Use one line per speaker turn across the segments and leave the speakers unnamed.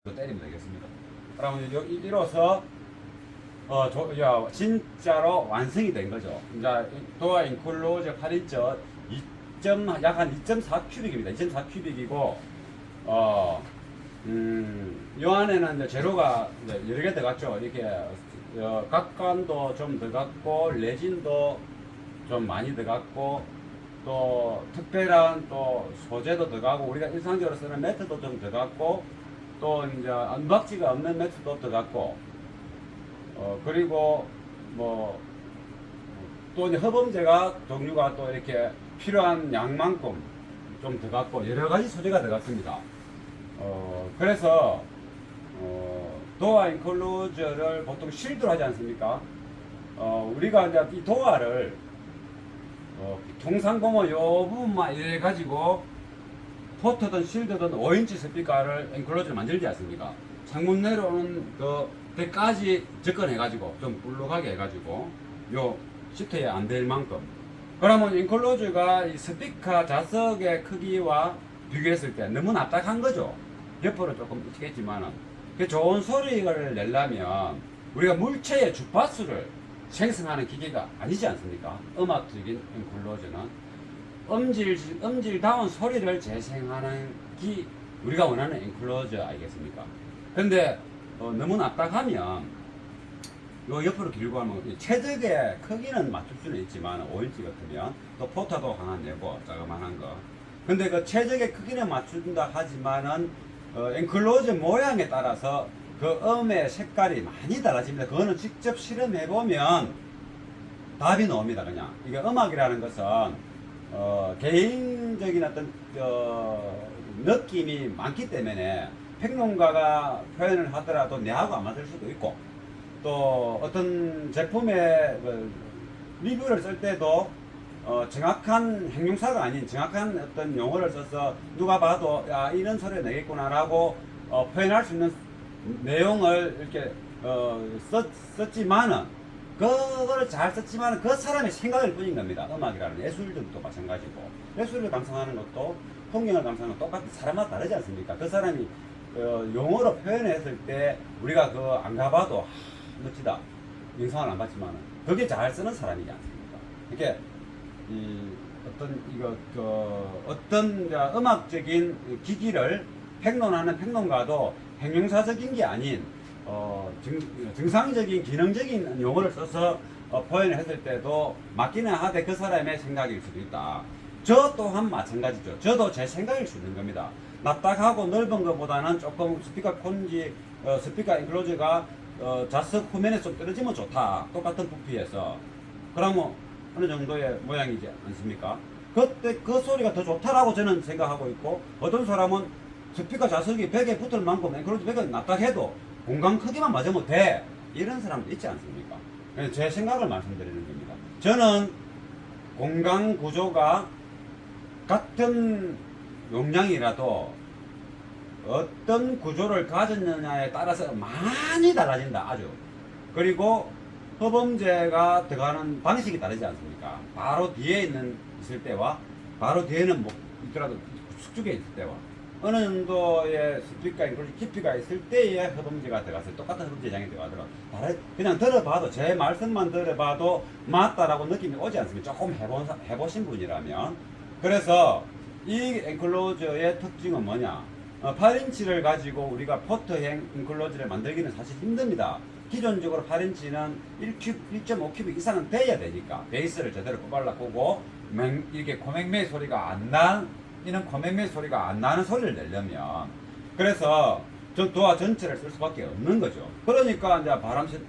때리면 되겠습니다. 그러면 이로써 진짜로 완성이 된 거죠. 이제 도어 인클로저 8인처 약 한 2.4 큐빅입니다. 2.4 큐빅이고 요 안에는 이제 재료가 이제 여러 개 들어갔죠. 이렇게 각관도 좀 들어갔고 레진도 좀 많이 들어갔고 또 특별한 또 소재도 들어가고 우리가 일상적으로 쓰는 매트도 좀 들어갔고 또 이제 은박지가 없는 매트도 들어갔고 그리고 뭐 또 이제 허범제가 종류가 또 이렇게 필요한 양만큼 좀 들어갔고 여러 가지 소재가 들어갔습니다. 그래서 도어 인클로저를 보통 실드로 하지 않습니까? 우리가 이제 이 도어를 통상 보면 요 부분만 이래 가지고 포트든 실드든 5인치 스피커를 엔클로저를 만들지 않습니까? 창문 내려오는 그 데까지 접근해 가지고 좀 불룩하게 해 가지고 요 시트에 안 될 만큼. 그러면 엔클로저가 이 스피커 좌석의 크기와 비교했을 때 너무 납작한 거죠. 옆으로 조금 있겠지만은 그 좋은 소리를 내려면 우리가 물체의 주파수를 생성하는 기계가 아니지 않습니까? 음악적인 엔클로저는 음질다운 소리를 재생하는 우리가 원하는 엔클로저 아니겠습니까? 근데 너무 납작하면 요 옆으로 길고 하면 최적의 크기는 맞출 수는 있지만 5인치 같으면 또 포타도 하나 내고 자그만한 거. 근데 그 최적의 크기는 맞춘다 하지만은 엔클로저 모양에 따라서 그 음의 색깔이 많이 달라집니다. 그거는 직접 실험해 보면 답이 나옵니다. 그냥 이게 음악이라는 것은 개인적인 어떤 느낌이 많기 때문에 평론가가 표현을 하더라도 내하고 안 맞을 수도 있고 또 어떤 제품의 리뷰를 쓸 때도 정확한 형용사가 아닌 정확한 어떤 용어를 써서 누가 봐도 야 이런 소리를 내겠구나라고 표현할 수 있는 내용을 이렇게 썼지만은 그거를 잘 썼지만은 그 사람의 생각일 뿐인 겁니다. 음악이라는 예술도 마찬가지고 예술을 감상하는 것도 풍경을 감상하는 것도 똑같은 사람마다 다르지 않습니까? 그 사람이 용어로 표현했을 때 우리가 그 안 가봐도 멋지다 영상을 안 봤지만은 그게 잘 쓰는 사람이지 않습니까? 이렇게 어떤 음악적인 기기를 평론하는 평론가도 형용사적인 게 아닌 정상적인 기능적인 용어를 써서 표현을 했을 때도 맞기는 하되 그 사람의 생각일 수도 있다. 저 또한 마찬가지죠. 저도 제 생각일 수 있는 겁니다. 납작하고 넓은 것보다는 조금 스피커 콘지 스피커 인클로저가 좌석 후면에 좀 떨어지면 좋다. 똑같은 부피에서 그러면 어느 정도의 모양이지 않습니까? 그때 그 소리가 더 좋다라고 저는 생각하고 있고 어떤 사람은 스피커 좌석이 벽에 붙을 만큼 엔클로저 벽이 납작해도 공간 크기만 맞으면 돼 이런 사람도 있지 않습니까? 제 생각을 말씀드리는 겁니다. 저는 공간 구조가 같은 용량이라도 어떤 구조를 가졌느냐에 따라서 많이 달라진다 아주. 그리고 허범제가 들어가는 방식이 다르지 않습니까? 바로 뒤에 있을 때와 바로 뒤에는 뭐 있더라도 숙주에 있을 때와 어느 정도의 스피커 인클로저 깊이가 있을 때에 허범제가 들어갔어요. 똑같은 허범제장이 들어가더라도 그냥 들어봐도 제 말씀만 들어봐도 맞다라고 느낌이 오지 않습니까? 조금 해보신 분이라면. 그래서 이 엔클로저의 특징은 뭐냐? 8인치를 가지고 우리가 포트형 인클로저를 만들기는 사실 힘듭니다. 기존적으로 8인치는 1.5큐빅 이상은 돼야 되니까 베이스를 제대로 뽑아놓고 이렇게 코맹맹 소리가 이는 코맹맹 소리가 안 나는 소리를 내려면 그래서 도화 전체를 쓸 수밖에 없는 거죠. 그러니까 이제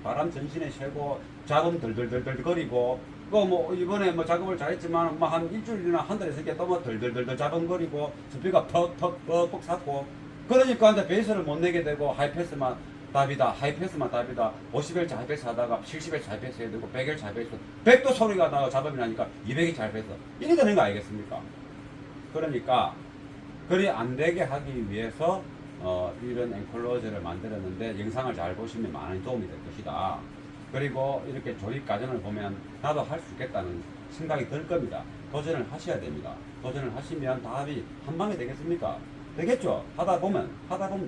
바람 전신에 쉐고 잡음 덜덜덜덜 거리고 뭐 이번에 뭐 작업을 잘했지만 뭐 한 일주일이나 한 달 있을 때 또 뭐 덜덜덜덜 잡음거리고 스피커 퍽퍽 샀고 그러니까 이제 베이스를 못 내게 되고 하이패스만 답이다 50Hz 하이패스 하다가 70Hz 하이패스 해야 되고 100Hz 하이패스 100도 소리가 나고 잡음이 나니까 200Hz 하이패스 이래 되는 거 아니겠습니까? 그러니까 그리 안 되게 하기 위해서 이런 엔클로저를 만들었는데 영상을 잘 보시면 많은 도움이 될 것이다. 그리고 이렇게 조립 과정을 보면 나도 할 수 있겠다는 생각이 들 겁니다. 도전을 하셔야 됩니다. 도전을 하시면 답이 한 방에 되겠습니까? 되겠죠. 하다 보면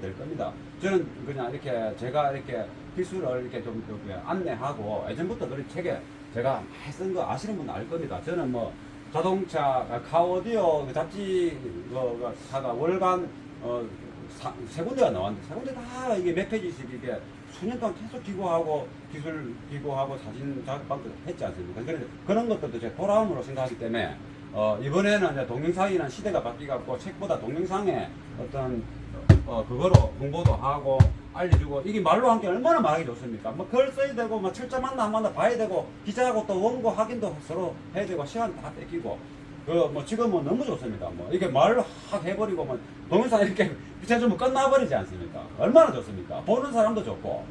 될 겁니다. 저는 그냥 이렇게 제가 이렇게 기술을 이렇게 좀 이렇게 안내하고 예전부터 그런 책에 제가 많이 쓴 거 아시는 분은 알 겁니다. 저는 뭐 자동차 카오디오 그 잡지 사가 월간 세 군데가 나왔는데 세 군데 다 이게 몇 페이지씩 이게 수년 동안 계속 기고하고 기술 기고하고 사진 작업도 했지 않습니까? 그런데 그런 것들도 제 돌아옴으로 생각하기 때문에 이번에는 이제 동영상이라는 시대가 바뀌갖고 책보다 동영상에 어떤 그거로 홍보도 하고 알려주고 이게 말로 한 게 얼마나 말하기 좋습니까? 뭐 글 써야 되고 뭐 철자 만나 안 만나 봐야 되고 기자하고 또 원고 확인도 서로 해야 되고 시간 다 뺏기고 그 뭐 지금은 너무 좋습니다. 뭐 이게 말로 확 해버리고 뭐 동영상 이렇게 비춰주면 끝나버리지 않습니까? 얼마나 좋습니까? 보는 사람도 좋고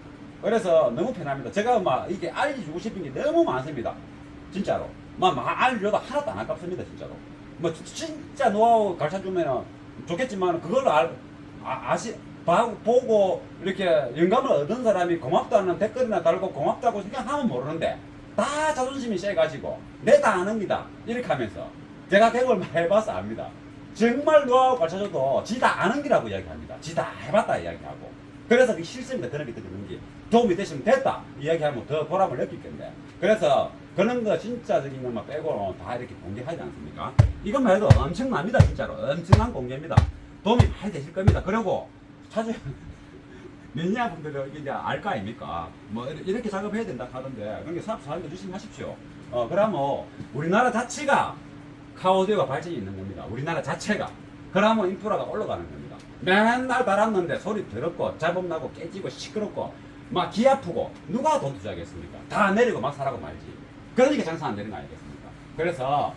그래서 너무 편합니다. 제가 막 이게 알려주고 싶은 게 너무 많습니다. 진짜로. 막 알려줘도 하나도 안 아깝습니다. 진짜로. 뭐 진짜 노하우 가르쳐주면 좋겠지만 그걸 보고 이렇게 영감을 얻은 사람이 고맙다는 댓글이나 달고 고맙다고 생각하면 모르는데 다 자존심이 세가지고 내 다 아닙니다. 이렇게 하면서 제가 대걸 많이 해봐서 압니다. 정말 노하우 가르쳐줘도 지 다 아는 기라고 이야기합니다. 지 다 해봤다 이야기하고 그래서 그 싫습니다. 그런 게 드는 게 도움이 되시면 됐다 이야기하면 더 보람을 느낄 건데 그래서 그런 거 진짜적인 것만 빼고 다 이렇게 공개하지 않습니까? 이것만 해도 엄청납니다. 진짜로 엄청난 공개입니다. 도움이 많이 되실 겁니다. 그리고 사실 매니아 분들은 이제 알 거 아닙니까? 뭐 이렇게 작업해야 된다 하던데 그런 게 사람들 조심하십시오. 그러면 우리나라 자체가 카오디오가 발전이 있는 겁니다. 우리나라 자체가. 그러면 인프라가 올라가는 겁니다. 맨날 달았는데 소리 더럽고 잡음 나고 깨지고 시끄럽고 막 귀 아프고 누가 돈 투자하겠습니까? 다 내리고 막 사라고 말지. 그러니까 장사 안 되는 거 아니겠습니까? 그래서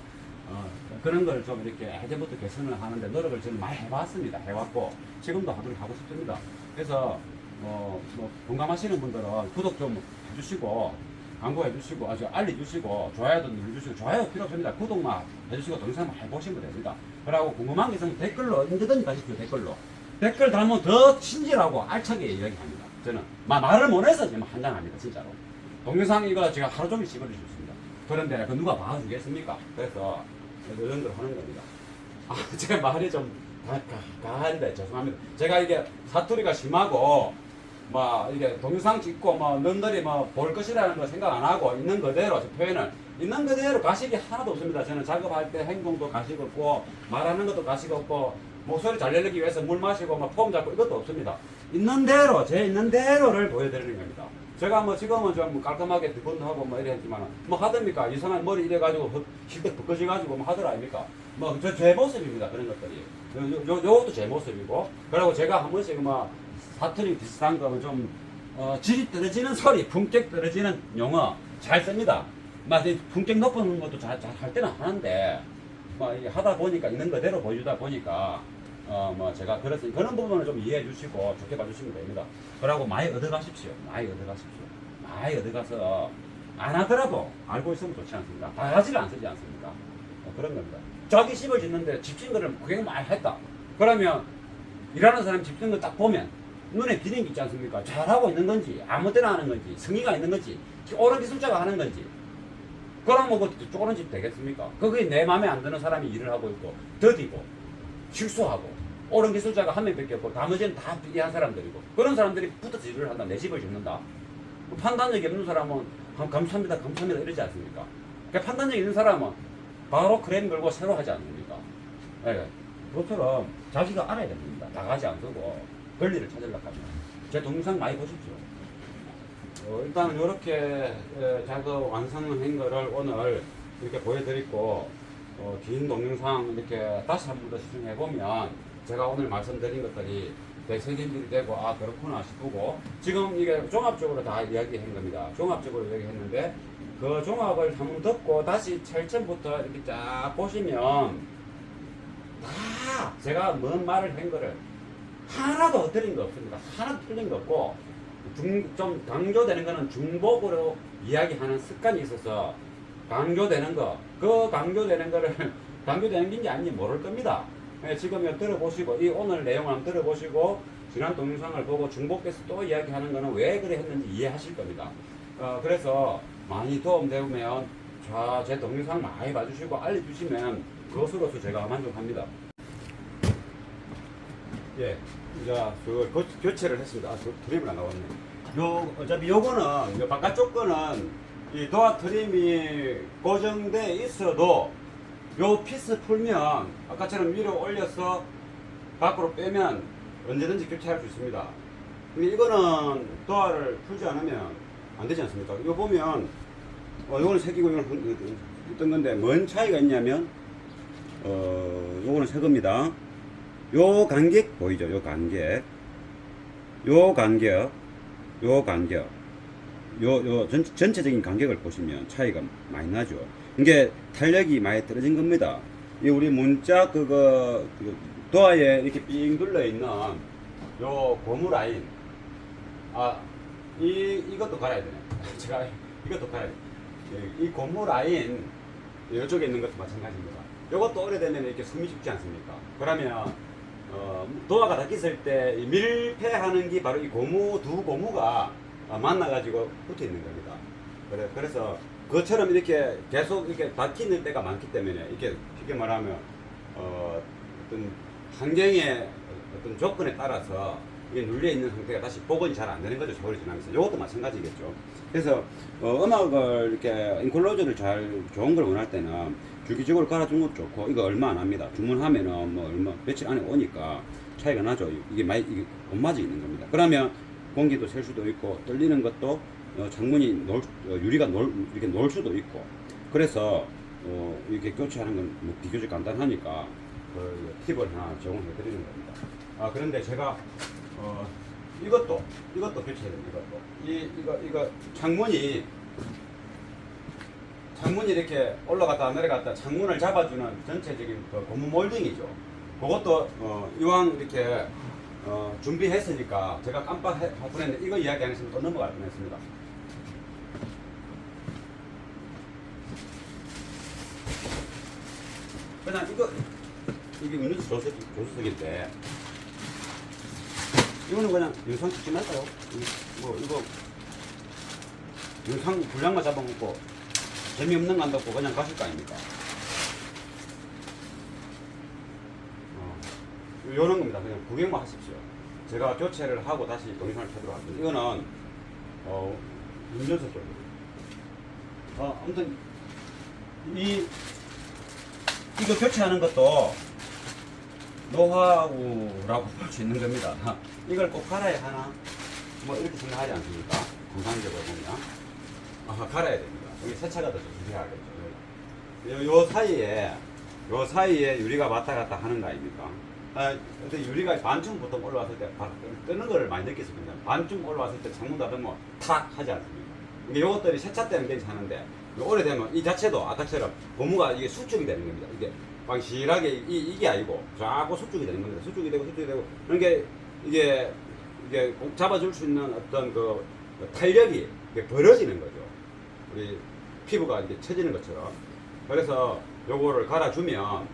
그런 걸 좀 이렇게 예전부터 개선을 하는데 노력을 저는 많이 해봤습니다. 해왔고 지금도 하도록 하고 싶습니다. 그래서 뭐 공감하시는 분들은 구독 좀 해주시고 광고해 주시고 아주 알려주시고 좋아요도 눌러주시고 좋아요 필요 없습니다. 구독만 해주시고 동영상 많이 보시면 됩니다. 그리고 궁금한 게 있으면 댓글로 언제든지 가십시오. 댓글 달면 더 친절하고 알차게 이야기합니다. 저는 말을 못해서 지금 한장합니다. 진짜로 동영상 이거 제가 하루 종일 찍어줄 수 있습니다. 그런데 그 누가 봐주겠습니까? 그래서 이 정도로 하는 겁니다. 제가 말이 좀 가한데 죄송합니다. 제가 이게 사투리가 심하고 뭐 이게 동영상 찍고 뭐 너희들이 뭐 볼 것이라는 거 생각 안 하고 있는 그대로 표현을 있는 그대로 가식이 하나도 없습니다. 저는 작업할 때 행동도 가식 없고 말하는 것도 가식 없고 목소리 잘 내기 위해서 물 마시고 막 폼 잡고 이것도 없습니다. 있는 대로 제 있는 대로를 보여드리는 겁니다. 제가 뭐 지금은 좀 깔끔하게 두번하고 뭐 이래 했지만 뭐 하됩니까? 이상한 머리 이래가지고 실컷 벗겨져가지고 뭐 하더라 아닙니까? 뭐 제 모습입니다. 그런 것들이 요것도 제 모습이고 그리고 제가 한 번씩 뭐 사투리 비슷한 거는 좀 질이 떨어지는 소리, 품격 떨어지는 용어 잘 씁니다. 막 품격 높은 것도 잘 할 때는 하는데 뭐 하다 보니까 있는 그대로 보여주다 보니까 뭐 제가 그런 부분을 좀 이해해 주시고 좋게 봐주시면 됩니다. 그러고 많이 얻어가십시오. 많이 얻어가서 안 하더라도 알고 있으면 좋지 않습니까? 바가지를 안 쓰지 않습니까? 그런 겁니다. 자기 집을 짓는데 집짓거를 구경 많이 했다. 그러면 일하는 사람 집짓거 딱 보면 눈에 비는 게 있지 않습니까? 잘하고 있는 건지 아무 때나 하는 건지 성의가 있는 건지 옳은 기술자가 하는 건지 그럼 뭐 쪼그런 집 되겠습니까? 그게 내 마음에 안 드는 사람이 일을 하고 있고 더디고 실수하고 옳은 기술자가 한 명밖에 없고 나머지는 다 비리한 사람들이고 그런 사람들이 붙어서 일을 한다. 내 집을 짓는다. 판단력이 없는 사람은 감사합니다 이러지 않습니까? 그러니까 판단력이 있는 사람은 바로 크레인 걸고 새로 하지 않습니까? 네. 그것처럼 자기가 알아야 됩니다. 나가지 않고 권리를 찾으려고 합니다. 제 동영상 많이 보십시오. 일단 이렇게 작업 완성한 거를 오늘 이렇게 보여드리고 긴 동영상 이렇게 다시 한 번 더 시청해보면 제가 오늘 말씀드린 것들이 되새김질이 되고 그렇구나 싶고 지금 이게 종합적으로 다 이야기한 겁니다. 종합적으로 이야기했는데 그 종합을 한번 듣고 다시 철천부터 이렇게 쫙 보시면 다 제가 뭔 말을 한 거를 하나도 헛들린 거 없습니다. 하나도 틀린 거 없고 좀 강조되는 거는 중복으로 이야기하는 습관이 있어서 강조되는 거, 그 강조되는 거를 강조되는 게인지 아닌지 모를 겁니다. 지금 이거 들어보시고 이 오늘 내용을 한번 들어보시고 지난 동영상을 보고 중복돼서 또 이야기하는 거는 왜 그래 했는지 이해하실 겁니다. 그래서 많이 도움되면 제 동영상 많이 봐주시고 알려주시면 그것으로서 제가 만족합니다. 예, 이제 그 교체를 했습니다. 아, 트림을 안 나왔네. 어차피 요거는, 요 바깥쪽 거는 이 도어 트림이 고정돼 있어도 요 피스 풀면 아까처럼 위로 올려서 밖으로 빼면 언제든지 교체할 수 있습니다. 근데 이거는 도어를 풀지 않으면 안 되지 않습니까? 이거 보면, 요거는 새기고 요거는 뜬 건데, 뭔 차이가 있냐면, 요거는 새 겁니다. 요 간격 보이죠? 요 간격. 요 간격. 요 간격. 전체적인 간격을 보시면 차이가 많이 나죠. 이게 탄력이 많이 떨어진 겁니다. 이 우리 문짝 도어에 이렇게 삥 둘러 있는 요 고무 라인. 이것도 갈아야 되네. 제가 이것도 갈아야 돼. 이 고무 라인, 이쪽에 있는 것도 마찬가지입니다. 이것도 오래되면 이렇게 숨이 죽지 않습니까? 그러면, 도어가 닫혔을 때 밀폐하는 게 바로 이 두 고무가 만나가지고 붙어 있는 겁니다. 그래서 그것처럼 이렇게 계속 이렇게 닫히는 때가 많기 때문에 이렇게 쉽게 말하면, 어떤 환경의 어떤 조건에 따라서 이게 눌려 있는 상태가 다시 복원이 잘 안 되는 거죠. 세월이 지나면서. 이것도 마찬가지겠죠. 그래서 음악을 이렇게 인클로저를 좋은 걸 원할 때는 주기적으로 갈아주는 것도 좋고, 이거 얼마 안 합니다. 주문하면은 뭐 얼마 며칠 안에 오니까 차이가 나죠. 이게 못 맞아 있는 겁니다. 그러면 공기도 셀 수도 있고, 떨리는 것도 창문이 유리가 이렇게 놓을 수도 있고, 그래서 이렇게 교체하는 건 뭐 비교적 간단하니까 팁을 하나 제공해 드리는 겁니다. 그런데 제가 이것도 교체해야 됩니다. 이거 창문이 이렇게 올라갔다 내려갔다 창문을 잡아주는 전체적인 고무 몰딩이죠. 그것도 이왕 이렇게 준비했으니까 제가 깜빡할 뻔했는데 이거 이야기 안 했으면 또 넘어갈 뻔했습니다. 그냥 이게 은우지 조수석인데, 이거는 그냥 영상 찍지 말까요? 이거 영상 분량만 잡아먹고 재미없는 거 안 듣고 그냥 가실 거 아닙니까? 요런 겁니다. 그냥 구경만 하십시오. 제가 교체를 하고 다시 동영상을 켜도록 하겠습니다. 이거는 운전석 쪽입니다. 아무튼 이거 교체하는 것도 노하우라고 볼 수 있는 겁니다. 이걸 꼭 갈아야 하나? 뭐 이렇게 생각하지 않습니까? 공상적으로 보면 갈아야 됩니다. 여기 세차가 더 중요하겠죠. 요 사이에 유리가 왔다 갔다 하는 거 아닙니까? 근데 유리가 반쯤 보통 올라왔을 때 뜨는 걸 많이 느꼈을 겁니다. 반쯤 올라왔을 때 창문 닫으면 탁 하지 않습니까? 이게 요것들이 세차 때는 괜찮은데, 오래되면 이 자체도 아까처럼 고무가 이게 수축이 되는 겁니다. 이게 방실하게 이게 아니고 자꾸 수축이 되는 겁니다. 수축이 되고 그러니까 이게 꼭 잡아줄 수 있는 어떤 그 탄력이 벌어지는 거죠. 우리 피부가 이제 처지는 것처럼. 그래서 요거를 갈아주면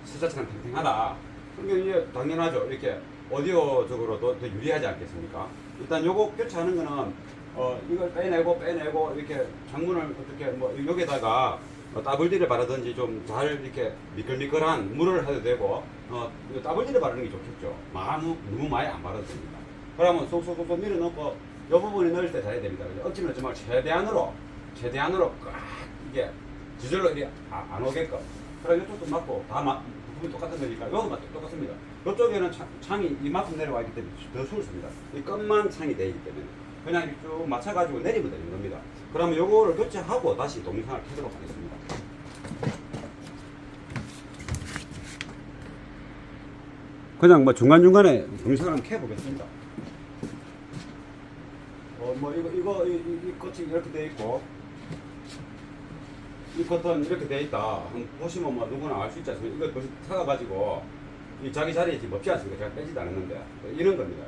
세차처럼 탱탱하다. 그러면 이게 당연하죠. 이렇게 오디오적으로도 더 유리하지 않겠습니까? 일단 요거 교체하는 거는 이걸 빼내고 이렇게 창문을 어떻게 뭐 여기다가 따블디를 바르든지 좀 잘 이렇게 미끌미끌한 물을 해도 되고, 따블디를 바르는 게 좋겠죠. 너무 많이 안 바르도 됩니다. 그러면 쏙쏙쏙 밀어넣고 이 부분에 넣을 때 잘해야 됩니다. 억지로 넣지 말고 최대한으로 꽉 이게 지절로 이게 안 오게끔. 그럼 이쪽도 맞고 부분이 똑같은 거니까 이것도 똑같습니다. 이쪽에는 창이 이만큼 내려와 있기 때문에 더 수월습니다. 이 끝만 창이 되어 있기 때문에 그냥 쭉 맞춰가지고 내리면 되는 겁니다. 그러면 요거를 교체하고 다시 동영상을 켜도록 하겠습니다. 그냥 뭐 중간중간에 동영상을 한번 켜보겠습니다. 이 끝이 이렇게 되어 있고, 이 겉은 이렇게 되어 있다. 한번 보시면 뭐 누구나 알 수 있지 않습니까? 이거 사가가지고 이 자기 자리에 지금 없지 않습니까? 제가 빼지도 않았는데 이런 겁니다.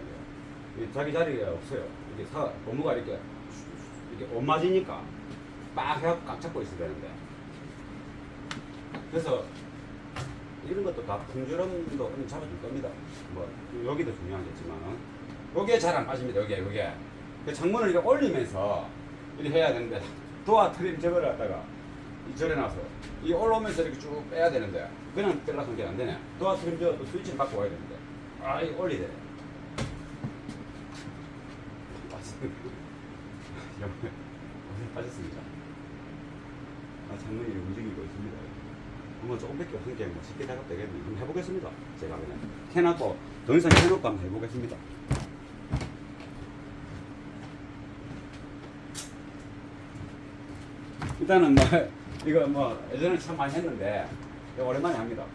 이게. 자기 자리가 없어요. 이게 고무가 이렇게 옷 맞으니까 막 해갖고 꽉 잡고 있어야 되는데, 그래서 이런 것도 다 풍주름도 잡아줄 겁니다. 뭐 여기도 중요하겠지만 여기에 잘 안 빠집니다. 여기에 그 창문을 이렇게 올리면서 이렇게 해야 되는데, 도어 트림 저거를 갖다가 절에 놔서 이 올라오면서 이렇게 쭉 빼야 되는데 그냥 빼려서 이게 안 되네. 도어 트림 저 스위치를 갖고 와야 되는데 아이 올리래. 빠졌습니다. 창문이 움직이고 있습니다. 한번 조금밖에 없으니까 뭐 쉽게 작업되겠네요. 한번 해보겠습니다. 제가 그냥 해놨고 동영상 해놓고 한번 해보겠습니다. 일단은 뭐 이거 뭐 예전에 참 많이 했는데 오랜만에 합니다.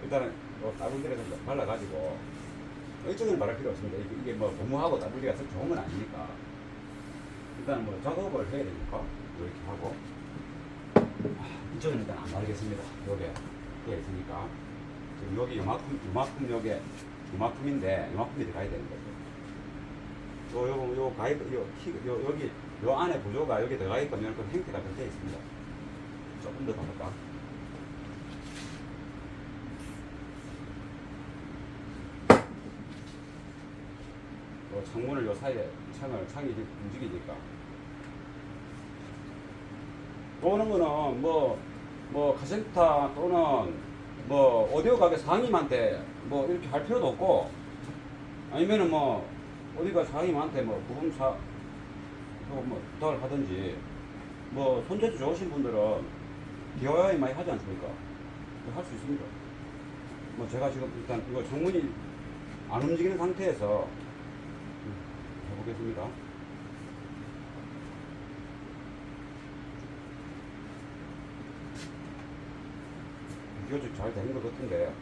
일단은 따블리에서 발라가지고 이쪽은 말할 필요 없습니다. 이게 뭐 고무하고 따블리가 좋은 건 아니니까 일단 뭐 작업을 해야 되니까 이렇게 하고 이쪽은 일단 안 바르겠습니다. 요게 있으니까 지금 여기 요만큼 요만큼인데 요만큼이 들어가야 되는 거죠. 요 가입 여기 요 안에 구조가 여기 들어가게끔 이렇게 형태가 되어 있습니다. 조금 더 가볼까? 창문을 요 사이에 창이 움직이니까 오는 거는 뭐 카센터 또는 뭐 오디오 가게 상임한테 뭐 이렇게 할 필요도 없고 아니면은 뭐 어디가 상임한테 뭐 부품사 뭐 부탁을 하든지 뭐 손재주 좋으신 분들은 DIY 많이 하지 않습니까? 할 수 있습니다. 뭐 제가 지금 일단 이거 창문이 안 움직이는 상태에서 해보겠습니다. 비교적 잘 되는 것 같은데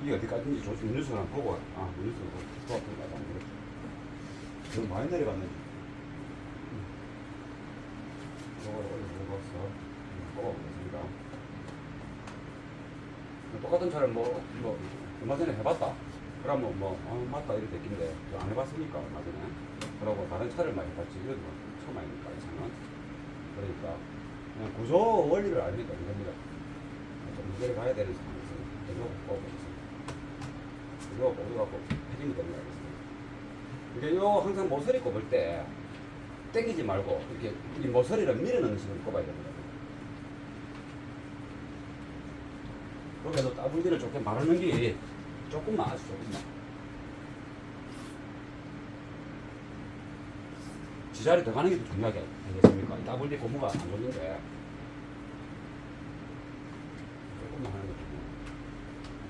이게 어디까지인지 조심 뉴스를 한번 보고 뉴스를 보았던 거 같아요. 너무 많이 내려갔는지 이걸 올려서 뽑아보겠습니다. 똑같은 차를 뭐 얼마 전에 해봤다. 그러면 맞다 이렇게 됐긴데 안 해봤으니까 얼마 전에. 그러고 다른 차를 많이 해봤지. 이것도 처음 아닙니까 이 차는. 그러니까 그냥 구조 원리를 알니까 이겁니다. 좀 내려가야 되는 상황에서 이거 뽑아보겠습니다. 이거 뽑아갖고 패딩이 되는 거 알겠습니다. 이게 요 항상 모서리 꼽을 때 땡기지 말고 이렇게 이 모서리를 밀어넣는 식으로 꼽아야 됩니다. 그래도 따블기를 조금 바르는 게 조금만 아주 조금만 지자리 들어가는 게 더 중요하게 되겠습니까? 따블기 고무가 안 좋는데 조금만 하는 게 중요해요.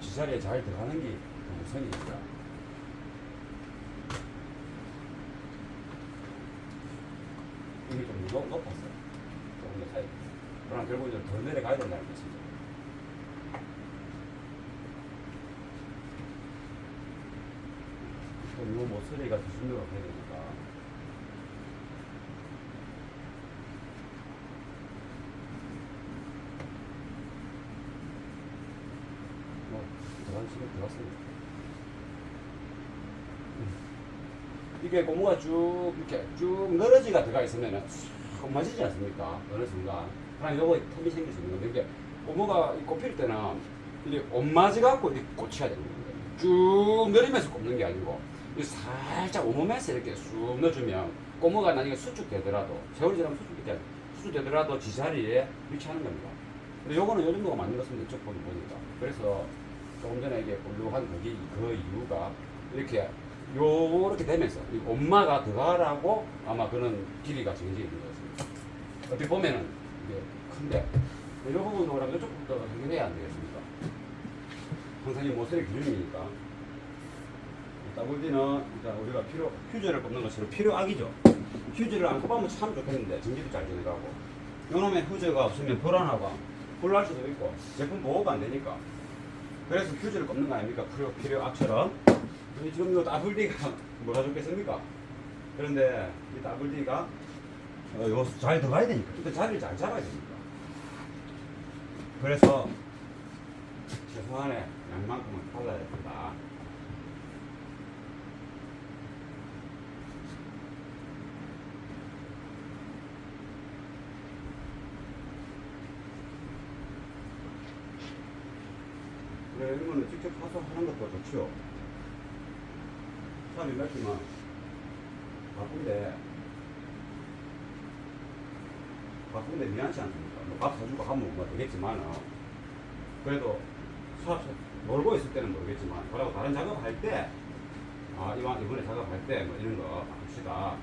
지자리에 잘 들어가는 게 더 우선이니까. 이게 좀 높았어요. 조금 더 사이. 그러나 결국 이제 더 내려가야 된다는 것이죠. 이 모서리가 기준으로 해야 되니까. 들어간 시간 들어갔습니다. 이게 고무가 쭉 이렇게 쭉 늘어지가 들어가 있으면 쑥 맞지지 않습니까? 어느 순간. 그럼 요거 텀이 생길 수 있는 건데, 이게 고무가 꼽힐 때는 이게 엇맞이 갖고 이렇게 꽂혀야 되는 거예요. 쭉 내리면서 꼽는 게 아니고, 살짝 온몸에서 이렇게 쑥 넣어주면 고무가 나중에 수축되더라도, 세월이처럼 수축되더라도 지자리에 위치하는 겁니다. 근데 요거는 요 정도가 맞는 것 같습니다. 이쪽 보니까. 그래서 조금 전에 이게 볼록한 그 이유가 이렇게 요렇게 되면서 엄마가 들어가라고 아마 그런 길이가 정해져 있는 것 같습니다. 어떻게 보면은 이게 큰데 이 부분도 그럼 이쪽부터 해결해야 안 되겠습니까? 항상 이 모서리 기준이니까. 따블디는 우리가 휴지를 꼽는 것으로 필요악이죠. 휴지를 안 꼽으면 참 좋겠는데 전기도 잘 지나가고 요놈의 휴지가 없으면 불안하고 불날 수도 있고 제품 보호가 안 되니까. 그래서 휴지를 꼽는 거 아닙니까? 필요악처럼. 지금 이 따블디가 뭐가 좋겠습니까? 그런데 이 따블디가 잘 들어가야 되니까 일단 자리를 잘 잡아야 되니까. 그래서 최소한의 양만큼은 발라야 됩니다. 그래, 이거는 직접 사서 하는 것도 좋죠. 사람이 맺지만 바쁜데 미안치 않습니까? 뭐밥 사주고 하면 뭐 되겠지만, 그래도 수학 놀고 있을 때는 모르겠지만, 그러고 다른 작업할 때, 이번에 작업할 때 뭐 이런 거 합시다.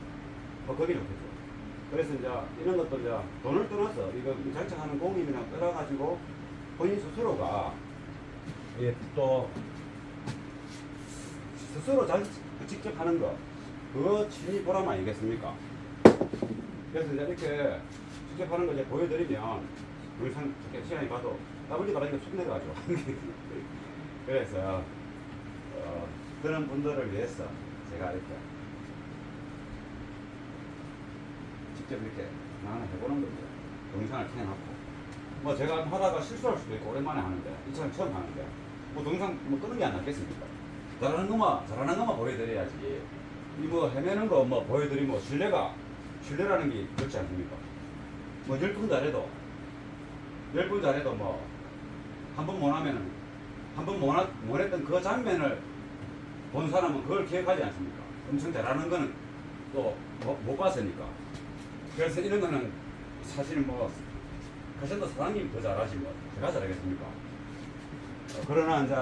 거기 좋겠죠. 그래서 이제 이런 것도 이제 돈을 떠나서 이거 장착하는 공임이랑 떠나가지고 본인 스스로가 또 스스로 직접 하는 거, 그거 취미 보람 아니겠습니까? 그래서 이제 이렇게 직접 하는 거 이제 보여드리면 영상 이렇게 시간이 가도 WD가 라니까 쑥 내려가죠. 그래서 그런 분들을 위해서 제가 이렇게 직접 이렇게 하나 해보는 겁니다. 동영상을 켜놓고 뭐 제가 하다가 실수할 수도 있고 오랜만에 하는데 이 차는 처음 하는데 뭐 동영상 뭐 끄는 게 안 낫겠습니까? 잘하는 것만 보여드려야지. 이거 헤매는 거 뭐 보여드리면 신뢰라는 게 그렇지 않습니까? 뭐 10분 잘해도 뭐 한 번 못하면은 한 번 못했던 그 장면을 본 사람은 그걸 기억하지 않습니까? 엄청 잘하는 거는 또 못 봤으니까. 그래서 이런 거는 사실 뭐 카센터 사장님이 더 잘하지 뭐 제가 잘하겠습니까? 그러나 이제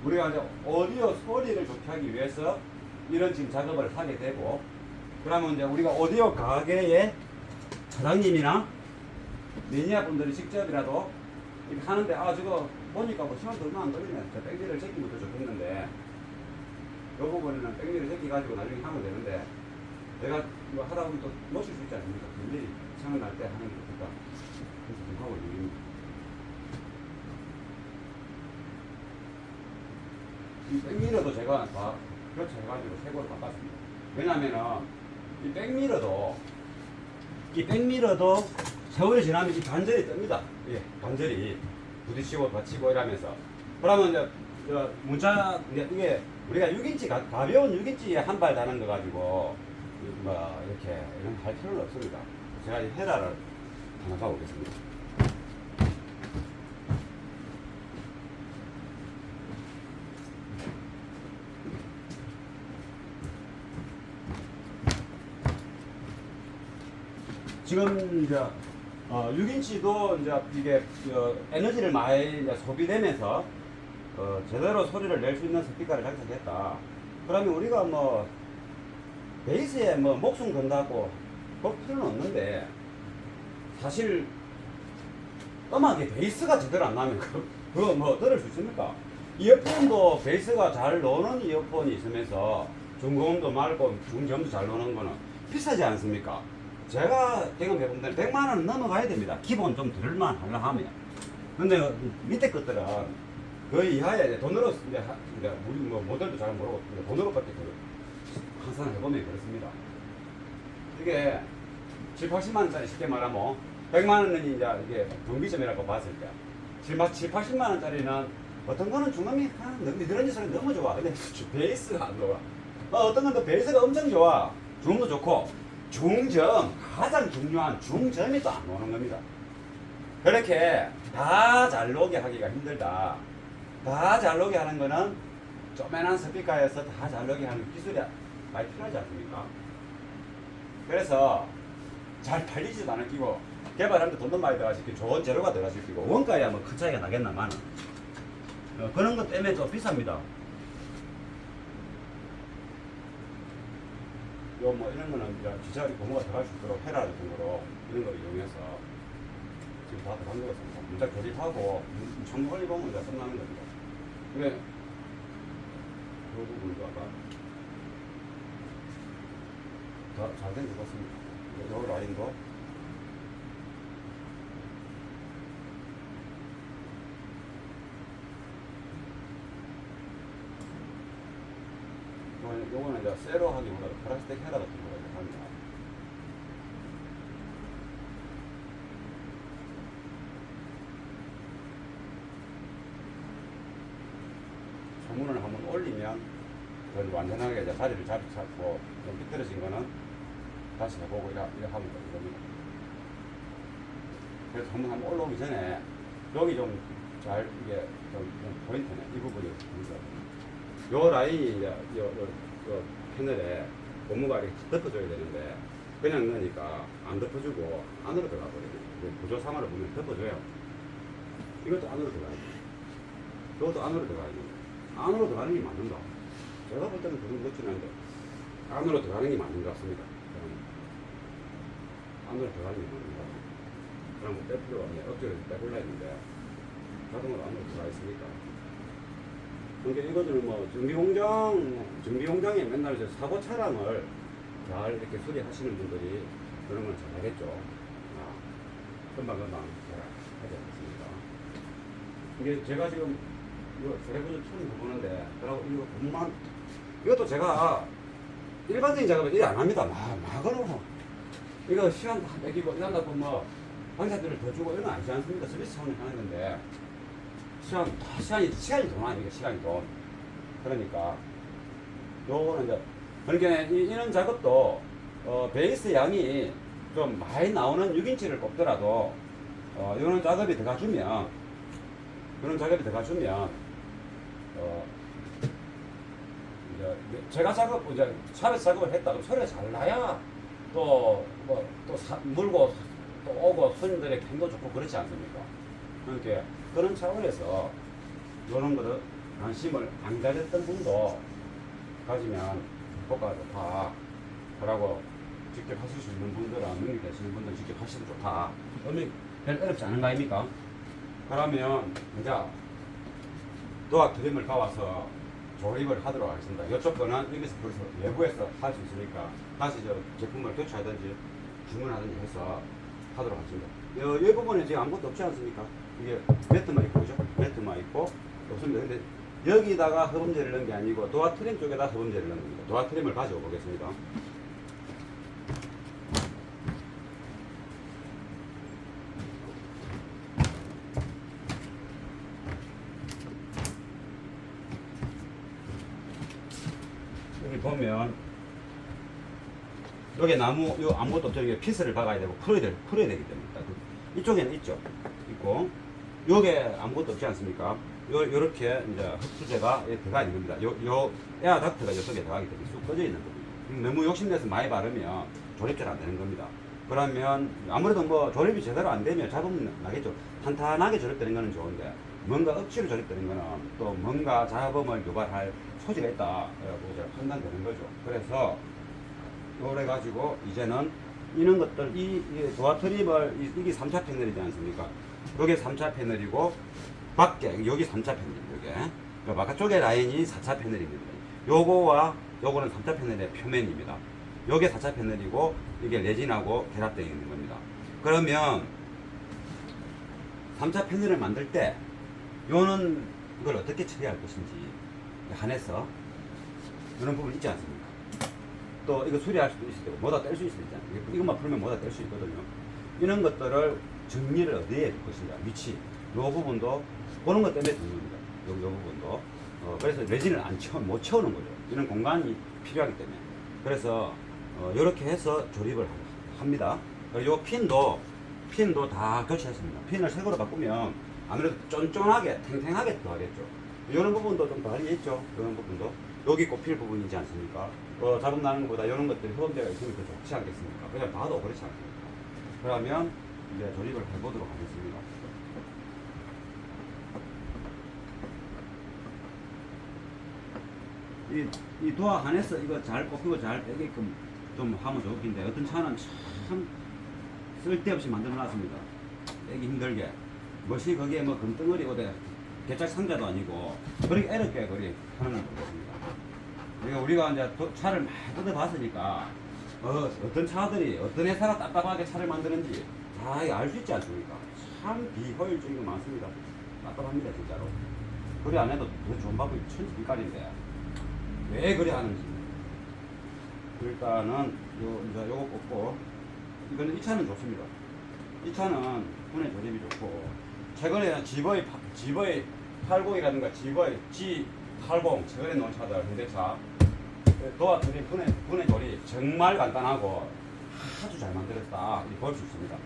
우리가 이제 오디오 소리를 좋게 하기 위해서 이런 지금 작업을 하게 되고, 그러면 이제 우리가 오디오 가게의 사장님이나 매니아 분들이 직접이라도 이렇게 하는데 저거 보니까 뭐 시간도 얼마 안 걸리네. 백미를 제끼면 더 좋겠는데 이 부분에는 백미를 제끼가지고 나중에 하면 되는데 내가 이거 하다 보면 또 놓칠 수 있지 않습니까? 일일이 생각날 때 하는 게 좋겠다. 그래서 좀 하고 있는 이 백미러도 제가 다 교체해가지고 새 거로 바꿨습니다. 왜냐면은 이 백미러도 세월이 지나면 이 반절이 뜹니다. 예, 반절이 부딪히고 받치고 이러면서. 그러면 이제 이게 우리가 6인치 가벼운 6인치에 한 발 다는 거 가지고 뭐 이렇게 이런 할 필요는 없습니다. 제가 이 헤라를 하나 가보겠습니다. 지금 이제 6인치도 이제 이게 에너지를 많이 이제 소비되면서 제대로 소리를 낼 수 있는 스피커를 장착했다. 그러면 우리가 뭐 베이스에 뭐 목숨 건다고 볼 필요는 없는데, 사실 음악에 베이스가 제대로 안 나면 그거 뭐 들을 수 있습니까? 이어폰도 베이스가 잘 노는 이어폰이 있으면서 중고음도 말고 중저음도 잘 노는 거는 비싸지 않습니까? 제가 경험해본 데는 100만 원 넘어가야 됩니다. 기본 좀 들을만 하려 하면. 근데 밑에 것들은 그 이하에 돈으로 이제 우리 뭐 모델도 잘 모르고 돈으로밖에 항상 해보면 그렇습니다. 이게 7, 80만 원짜리 쉽게 말하면 100만 원은 이제 이게 정비점이라고 봤을 때 7, 80만 원짜리는 어떤 거는 중음이 미드런지 소리 너무 좋아. 근데 베이스가 안 좋아. 어떤 건 또 베이스가 엄청 좋아. 중음도 좋고. 중점, 가장 중요한 중점이 또 안 오는 겁니다. 그렇게 다 잘 나오게 하기가 힘들다. 다 잘 나오게 하는 거는 쪼매난 스피커에서 다 잘 나오게 하는 기술이 많이 필요하지 않습니까? 그래서 잘 팔리지도 않을 끼고 개발하는데 돈도 많이 들어가실 끼고 좋은 재료가 들어가실 끼고 원가야 뭐 큰 차이가 나겠나마는 그런 것 때문에 좀 비쌉니다. 뭐 이런 거는 이제 기자리 고무가 들어갈 수 있도록 헤라 같은 거로 이런 걸 이용해서 지금 다 들어간 거였습니다. 문자 조립하고 전부 올리보면 이제 끝나는 겁니다. 근데 그 부분도 아까 잘 된 것 같습니다. 요 라인도 요거는 이제 쇠로 하기보다 플라스틱 헤라 같은 거가 이제 합니다. 소문을 한번 올리면 그걸 완전하게 이제 자리를 잡고 좀 비틀어진 거는 다시 해보고 이래 하면 됩니다. 그래서 한번 올라오기 전에 여기 좀 잘 이게 좀 포인트네. 이 부분이 보이죠. 요 라인이 이제 요 패널에 고무가 이렇게 덮어줘야 되는데 그냥 넣으니까 안 덮어주고 안으로 들어가 버리고 구조상으로 보면 덮어줘요. 이것도 안으로 들어가야 돼. 이것도 안으로 들어가야 돼. 안으로 들어가는 게 맞는가? 제가 볼 때는 그런 것 같지는 않은데 안으로 들어가는 게 맞는 것 같습니다. 안으로 들어가는 게 맞는 것 같아요. 그럼 뺄 필요가 없네. 억지로 빼골라 했는데 자동으로 안으로 들어가 있으니까. 그러니까 이거는 뭐 정비공장에 맨날 이제 사고 차량을 잘 이렇게 수리하시는 분들이 그런 건 잘하겠죠. 금방 잘 하지 않겠습니까? 이게 제가 지금 이거 드래곤을 처음 해보는데, 그리고 이거 공만 이것도 제가 일반적인 작업을 일 안 합니다. 막으로 이거 시간 다 뺏기고 이런다고 뭐 방사들을 더 주고 이런 거 아니지 않습니까? 서비스 차원에 하는 건데 시간이 돈 아니니까 시간이 돈. 그러니까 요거는 이제 그러니까 이런 작업도 베이스 양이 좀 많이 나오는 6인치를 꼽더라도 이런 작업이 들어가주면 이제 제가 이제 샵에서 작업을 했다 그럼 소리가 잘 나야 물고 또 오고 손님들의 캠도 좋고 그렇지 않습니까? 그러니까 그런 차원에서 이런 거를 관심을 안 가졌던 분도 가지면 효과가 좋다. 그러고 직접 하실 수 있는 분들은 능력 되시는 분들은 직접 하시면 좋다. 그러면 별 어렵지 않은 거 아닙니까? 그러면 이제 도화 트림을 가와서 조립을 하도록 하겠습니다. 이쪽 거는 여기서 벌써 외부에서 할 수 있으니까 다시 저 제품을 교체하든지 주문하든지 해서 하도록 하겠습니다. 이 부분에 지금 아무것도 없지 않습니까? 이게 매트만 있고, 그죠? 매트만 있고 없습니다. 근데 여기다가 허범제를 넣은 게 아니고 도화 트림 쪽에다 허범제를 넣은 겁니다. 도화 트림을 가지고 보겠습니다. 여기 보면 여기 나무 요 아무것도 없죠. 여기 피스를 박아야 되고 풀어야 되기 때문에 이쪽에는 있고 요게 아무것도 없지 않습니까? 요렇게 이제 흡수제가 들어가 있는 겁니다. 요 에어닥트가 이쪽에 들어가기 때문에 쑥 꺼져 있는 겁니다. 너무 욕심내서 많이 바르면 조립 잘 안 되는 겁니다. 그러면 아무래도 뭐 조립이 제대로 안 되면 잡음 나겠죠. 탄탄하게 조립되는 거는 좋은데 뭔가 억지로 조립되는 거는 또 뭔가 잡음을 유발할 소지가 있다. 라고 제가 판단되는 거죠. 그래서 요래 가지고 이제는 이런 것들 이 도화 트림을 이게 3차 패널이지 않습니까? 요게 3차 패널이고 밖에 여기 3차 패널 요게 바깥쪽에 라인이 4차 패널입니다. 요거와 요거는 3차 패널의 표면입니다. 요게 4차 패널이고 이게 레진하고 결합되어 있는 겁니다. 그러면 3차 패널을 만들 때 요는 이걸 어떻게 처리할 것인지 한해서 이런 부분 있지 않습니까? 또 이거 수리할 수도 있을 테고 뭐다 뗄 수 있을 때잖아요. 이것만 풀면 뭐다 뗄 수 있거든요. 이런 것들을 정리를 어디에 할 것인가, 위치, 요 부분도 그런 것 때문에 듣는 겁니다. 요 부분도 그래서 레진을 못 채우는 거죠. 이런 공간이 필요하기 때문에. 그래서 이렇게 해서 조립을 합니다. 요 핀도 다 교체했습니다. 핀을 새 거로 바꾸면 아무래도 쫀쫀하게 탱탱하게 들어가겠죠. 이런 부분도 좀 다르게 있죠. 이런 부분도 여기 꼽힐 부분이지 않습니까? 잡음 나는 것보다 이런 것들이 허범제가 있으면 더 좋지 않겠습니까? 그냥 봐도 그렇지 않습니까? 그러면 이제 조립을 해보도록 하겠습니다. 이 도화 안에서 이거 잘 꼽히고 잘 빼게끔 좀 하면 좋긴데 어떤 차는 참 쓸데없이 만들어 놨습니다. 빼기 힘들게. 멋이 거기에 뭐 금덩어리 오대 개짝 상자도 아니고 그렇게 애롭게 그리 하는 걸 보겠습니다. 그러니까 우리가 이제 차를 많이 뜯어봤으니까 어떤 차들이 어떤 회사가 답답하게 차를 만드는지 다 알 수 있지 않습니까? 참 비효율적인 거 많습니다. 답답합니다 진짜로. 그래 안 해도 더 좋은 방법이 천지빛깔인데 왜 그래 하는지. 일단은 이제 요거 꽂고 이거는 이 차는 좋습니다. 이 차는 분해 조립이 좋고 최근에는 GV 80이라든가 GV G80 최근에 나온 차들 현대차 도화 트림 분해 조립 정말 간단하고 아주 잘 만들었다 이렇게 볼 수 있습니다.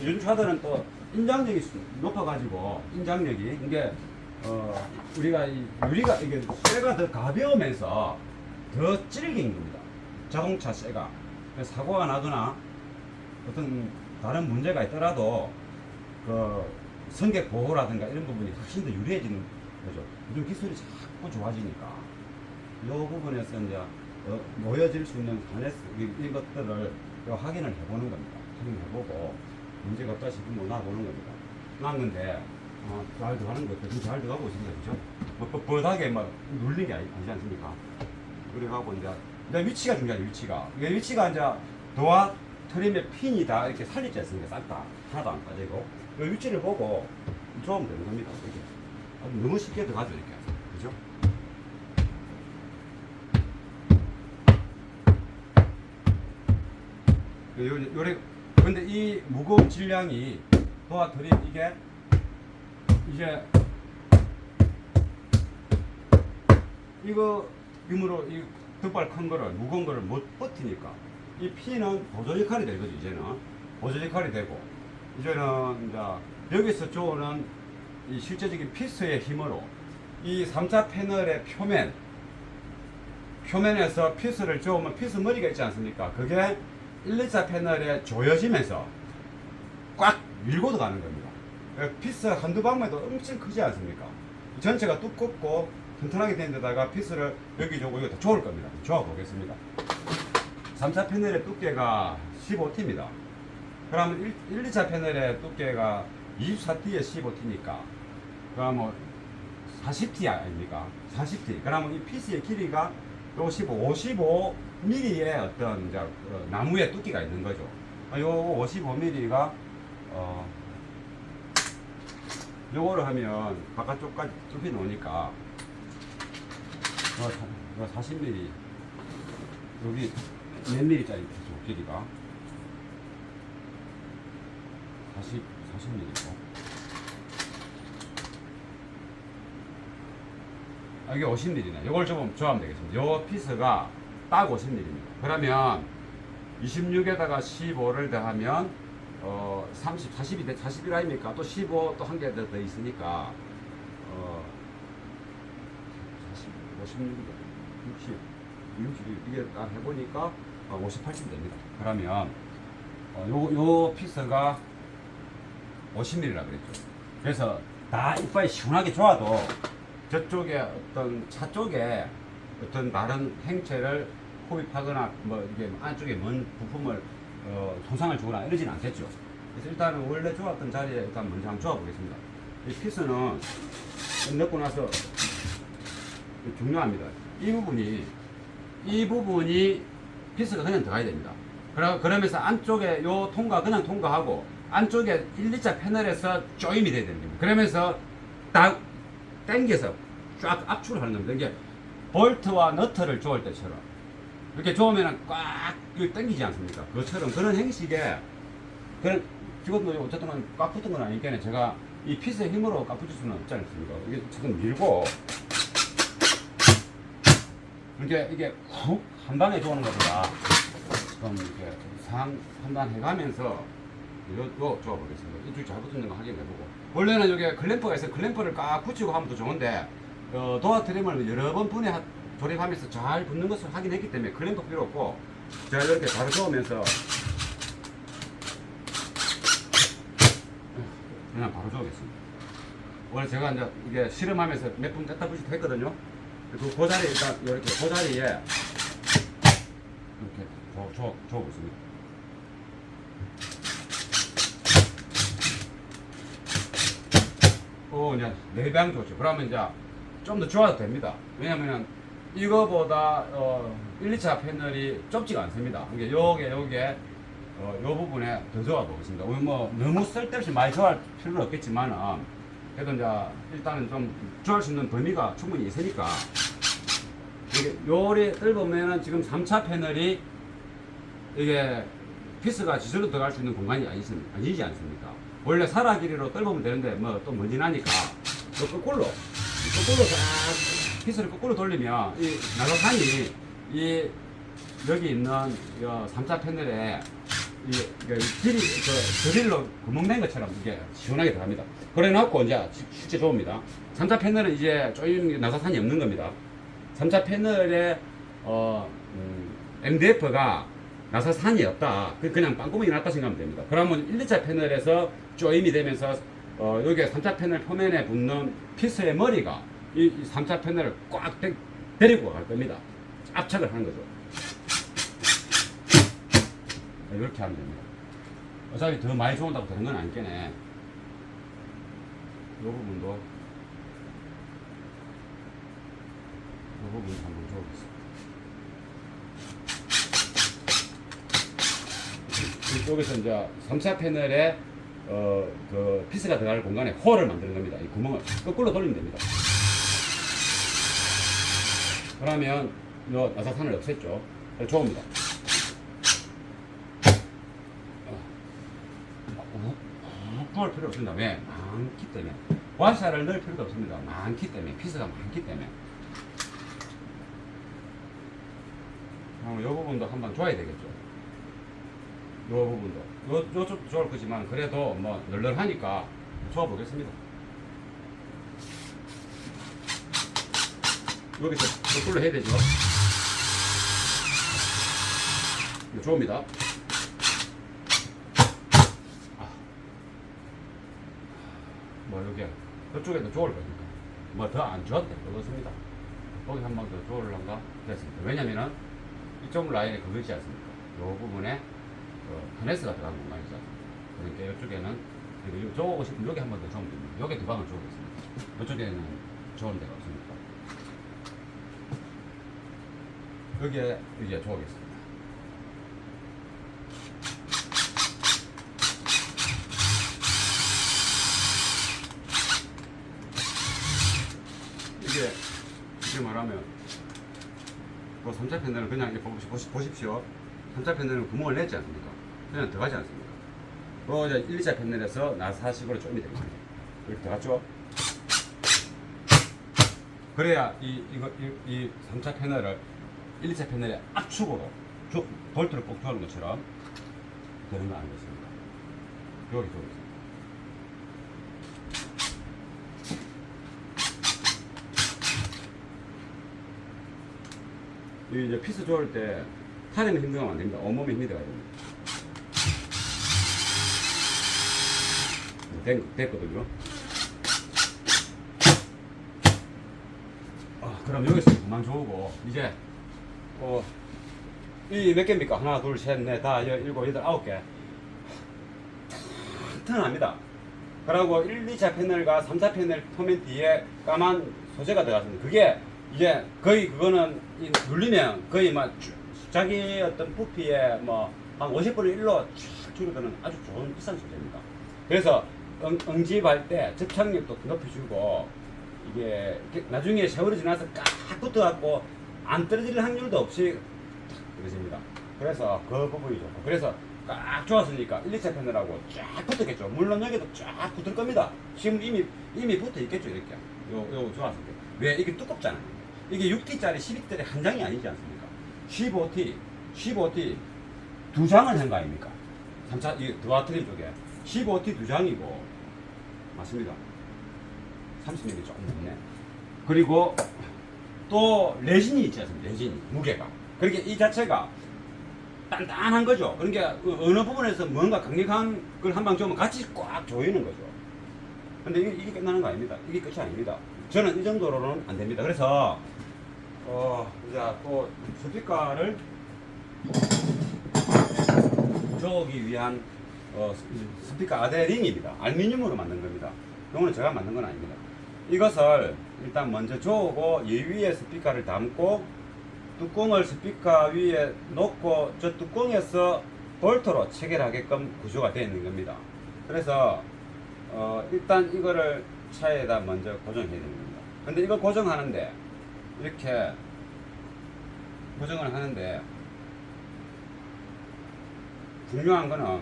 요즘 차들은 또 인장력이 높아가지고 인장력이 이게 우리가 이 유리가 이게 쇠가 더 가벼우면서 더 질긴 겁니다. 자동차세가 사고가 나거나 어떤 다른 문제가 있더라도 그 승객 보호라든가 이런 부분이 훨씬 더 유리해지는 거죠. 요즘 기술이 자꾸 좋아지니까 이 부분에서 이제 놓여질 수 있는 하네스 이 것들을 확인을 해보는 겁니다. 확인해보고 문제가 없다 싶으면 놔보는 겁니다. 놨는데 잘 들어가는 것도 지금 잘 들어가고 있습니다. 그죠? 뭐 뻣뻣하게 막 눌린 게 아니지 않습니까? 그래가고 이제 위치가 중요하죠. 위치가 이제 도화 트림의 핀이 다 이렇게 살리지 않습니까? 싹 다 하나도 안 빠지고 이 위치를 보고 조금 되는 겁니다. 이렇게 너무 쉽게 들어가죠. 이렇게 그죠? 요래 근데 이 무거운 질량이 도화 트림 이게 이제 이거 이므로 이 덧발 큰 거를 무거운 거를 못 버티니까 이 핀은 보조 역할이 되거든. 이제는 보조 역할이 되고 이제는 이제 여기서 좋은 이 실제적인 피스의 힘으로 이 3차 패널의 표면에서 피스를 조으면 피스 머리가 있지 않습니까? 그게 1, 2차 패널에 조여지면서 꽉 밀고 들어가는 겁니다. 피스 한두 방울도 엄청 크지 않습니까? 전체가 두껍고 튼튼하게 된 데다가 피스를 여기 저거 이거 다 조을 겁니다. 조아 보겠습니다. 3차 패널의 두께가 15T입니다. 그러면 1, 2차 패널의 두께가 24T에 15T니까 그러면 뭐 40T 아닙니까? 40T. 그러면 이 피스의 길이가 요 55mm의 어떤 이제 나무의 두께가 있는 거죠. 요 55mm가 요거를 하면 바깥쪽까지 뚫이 놓으니까 40mm 여기 몇 mm짜리 길이가 40mm고 이게 50mm네. 이걸 좀 조하면 되겠습니다. 요 피스가 딱 50mm입니다. 그러면 26에다가 15를 더하면 30, 40이 41 아닙니까? 또 15 또 한 개 더 있으니까 40, 56, 60 이게 딱 해보니까 58쯤 됩니다. 그러면 요 피스가 50mm라 그랬죠. 그래서 다 이빨이 시원하게 좋아도 저쪽에 어떤 차 쪽에 어떤 다른 행체를 흡입하거나 뭐 이게 안쪽에 먼 부품을 손상을 주거나 이러지는 않겠죠. 그래서 일단은 원래 좋았던 자리에 일단 먼저 한번 좋아 보겠습니다. 이 피스는 넣고 나서 중요합니다. 이 부분이 피스가 그냥 들어가야 됩니다. 그러면서 안쪽에 요 통과 그냥 통과하고 안쪽에 1, 2차 패널에서 조임이 돼야 됩니다. 그러면서 딱 당겨서 쫙 압축을 하는 겁니다. 이게 볼트와 너트를 조을 때처럼 이렇게 조으면 꽉 당기지 않습니까? 그것처럼 그런 형식의 그런 이것도 어쨌든 꽉 붙은 건 아니니까 제가 이 피스의 힘으로 꽉 붙일 수는 없지 않습니까? 이게 지금 밀고 이게 훅 한 방에 조는 것보다 좀 이렇게 상 판단해가면서 이거 조아보겠습니다. 이쪽 잘 붙는 거 확인해보고 원래는 여기 클램프가 있어요. 클램프를 꽉 붙이고 하면 더 좋은데 도어 트림을 여러 번 조립하면서 잘 붙는 것을 확인했기 때문에 클램프 필요 없고 제가 이렇게 바로 저으면서 그냥 바로 저으겠습니다. 원래 제가 이제 이게 실험하면서 몇 분 뗐다 붙이다 했거든요. 그 자리에 일단 이렇게 그 자리에 이렇게 저어보고 있습니다. 이제 4방 좋죠. 그러면 이제 좀 더 좋아도 됩니다. 왜냐면은 이거보다 1, 2차 패널이 좁지가 않습니다. 그러니까 요게 요 부분에 더 좋아 보겠습니다. 뭐 너무 쓸데없이 많이 좋아할 필요는 없겠지만 그래도 이제 일단은 좀 좋아할 수 있는 범위가 충분히 있으니까 이게 요리 뜰보면은 지금 3차 패널이 이게 피스가 지절로 들어갈 수 있는 공간이 아니지 않습니까? 원래 사라 길이로 뜰보면 되는데 뭐 또 먼지 나니까 거꾸로 딱 피스를 거꾸로 돌리면 이 나사산이 이 여기 있는 3차 패널에 이 길이 드릴로 구멍낸 것처럼 이게 시원하게 들어갑니다. 그래 놓고 이제 실제 좋습니다. 3차 패널은 이제 조임 나사산이 없는 겁니다. 3차 패널에 MDF가 나사산이 없다. 그냥 빵구멍이 났다 생각하면 됩니다. 그러면 1, 2차 패널에서 조임이 되면서 여기 3차 패널 표면에 붙는 피스의 머리가 이 3차 패널을 꽉 데리고 갈 겁니다. 압착을 하는 거죠. 이렇게 하면 됩니다. 어차피 더 많이 좋은다고 되는 건 아니겠네. 이 부분도 한번 줘보겠습니다. 이쪽에서 이제 3차 패널에 그 피스가 들어갈 공간에 홀을 만드는 겁니다. 이 구멍을 거꾸로 돌리면 됩니다. 그러면 요 나사산을 없앴죠. 좋습니다. 부을 필요 없습니다. 왜? 많기 때문에. 와샤를 넣을 필요도 없습니다. 많기 때문에. 피스가 많기 때문에. 이 부분도 한번 줘야 되겠죠. 이 부분도. 요쪽도 좋을 거지만, 그래도 뭐, 널널하니까 줘보겠습니다. 여기서 거꾸로 해야 되죠. 이거 좋습니다. 뭐 여기 그쪽에도 좋을 거니까 뭐 더 안 줘도 될 것 같습니다. 거기 한 번 더 줘올란가 됐습니다. 왜냐면은 이쪽 라인에 그거 있지 않습니까? 요 부분에 하네스가 들어간 공간이죠. 그러니까 이쪽에는 이거 줘오고 싶으면 여기 한 번 더 줘면 됩니다. 여기 두 방을 줘보겠습니다. 이쪽에는 좋은 데가 없으니까 여기에 이제 줘보겠습니다. 이게 말하면 그 3차 패널은 그냥 이렇게 보십시오. 3차 패널은 구멍을 냈지 않습니까? 그냥 들어가지 않습니까? 그 이제 1, 2차 패널에서 나사식으로 좀이 되겠습니다. 이렇게 들어갔죠? 그래야 이 3차 패널을 1, 2차 패널의 압축으로 볼트를 꼭 조는 것처럼 되는 거 아니겠습니까? 여기 들어있습니다. 이제 피스 조을 때 팔에만 힘 들어가면 안 됩니다. 온몸에 힘이 들어가야 됩니다. 됐거든요. 그럼 여기서 그만 조우고 이제 이 몇 개입니까? 하나, 둘, 셋, 넷, 다, 일곱, 여덟, 아홉 개. 튼튼합니다. 그리고 1, 2차 패널과 3차 패널 표면 뒤에 까만 소재가 들어갔습니다. 그게 이제 거의 그거는 눌리면 거의 막 자기 어떤 부피에 뭐 한 50분의 1로 쫙 줄어드는 아주 좋은 비싼 소재입니다. 그래서 응집할 때 접착력도 높여주고 이게 나중에 세월이 지나서 깍 붙어갖고 안 떨어질 확률도 없이 그러십니다. 그래서 그 부분이 좋고 그래서 꽉 좋았으니까 1, 2차 패널하고 쫙 붙었겠죠. 물론 여기도 쫙 붙을 겁니다. 지금 이미 붙어 있겠죠. 이렇게 요 좋았을 때. 왜? 이게 두껍잖아요. 이게 6T짜리 12T짜리 한 장이 아니지 않습니까? 15T 두 장을 한 거 아닙니까? 3차 이 드와트림 쪽에 15T 두 장이고 맞습니다. 30mm 조금 넘네. 그리고 또 레진이 있지 않습니까? 레진이 무게가. 그러니까 이 자체가 단단한 거죠. 그러니까 어느 부분에서 뭔가 강력한 걸 한 방 주면 같이 꽉 조이는 거죠. 근데 이게 끝나는 거 아닙니다. 이게 끝이 아닙니다. 저는 이 정도로는 안 됩니다. 그래서 이제 또 스피커를 조기 위한 스피커 아데링입니다. 알루미늄으로 만든 겁니다. 이거는 제가 만든 건 아닙니다. 이것을 일단 먼저 조고 이 위에 스피커를 담고 뚜껑을 스피커 위에 놓고 저 뚜껑에서 볼트로 체결하게끔 구조가 되어 있는 겁니다. 그래서 일단 이거를 차에다 먼저 고정해야 되는 겁니다. 근데 이거 고정하는데 이렇게 고정을 하는데 중요한 거는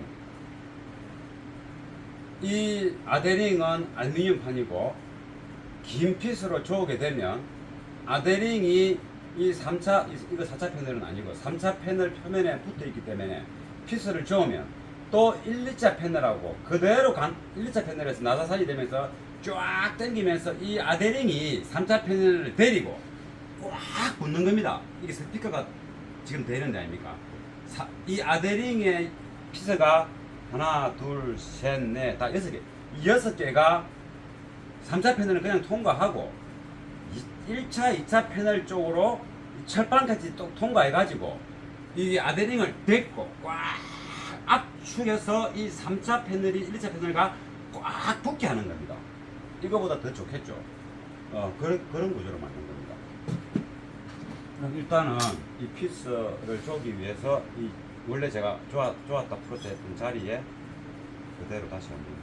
이 아데링은 알루미늄판이고 긴 핏으로 조게 되면 아데링이 이 3차, 이거 4차 패널은 아니고 3차 패널 표면에 붙어 있기 때문에 핏을 저으면 또 1, 2차 패널하고 그대로 1, 2차 패널에서 나사산이 되면서 쫙 당기면서 이 아데링이 3차 패널을 데리고 꽉 붙는 겁니다. 이게 스피커가 지금 되는 데 아닙니까? 이 아데링의 피서가 하나, 둘, 셋, 넷, 다 6개. 이 6개가 3차 패널을 그냥 통과하고 1차, 2차 패널 쪽으로 철판까지 또 통과해가지고 이 아데링을 댔고 꽉 압축해서 이 3차 패널이 1차 패널과 꽉 붙게 하는 겁니다. 이거보다 더 좋겠죠. 그런 구조로 만든 겁니다. 일단은 이 피스를 조기 위해서 이 원래 제가 조았다 풀었다 했던 자리에 그대로 다시 한번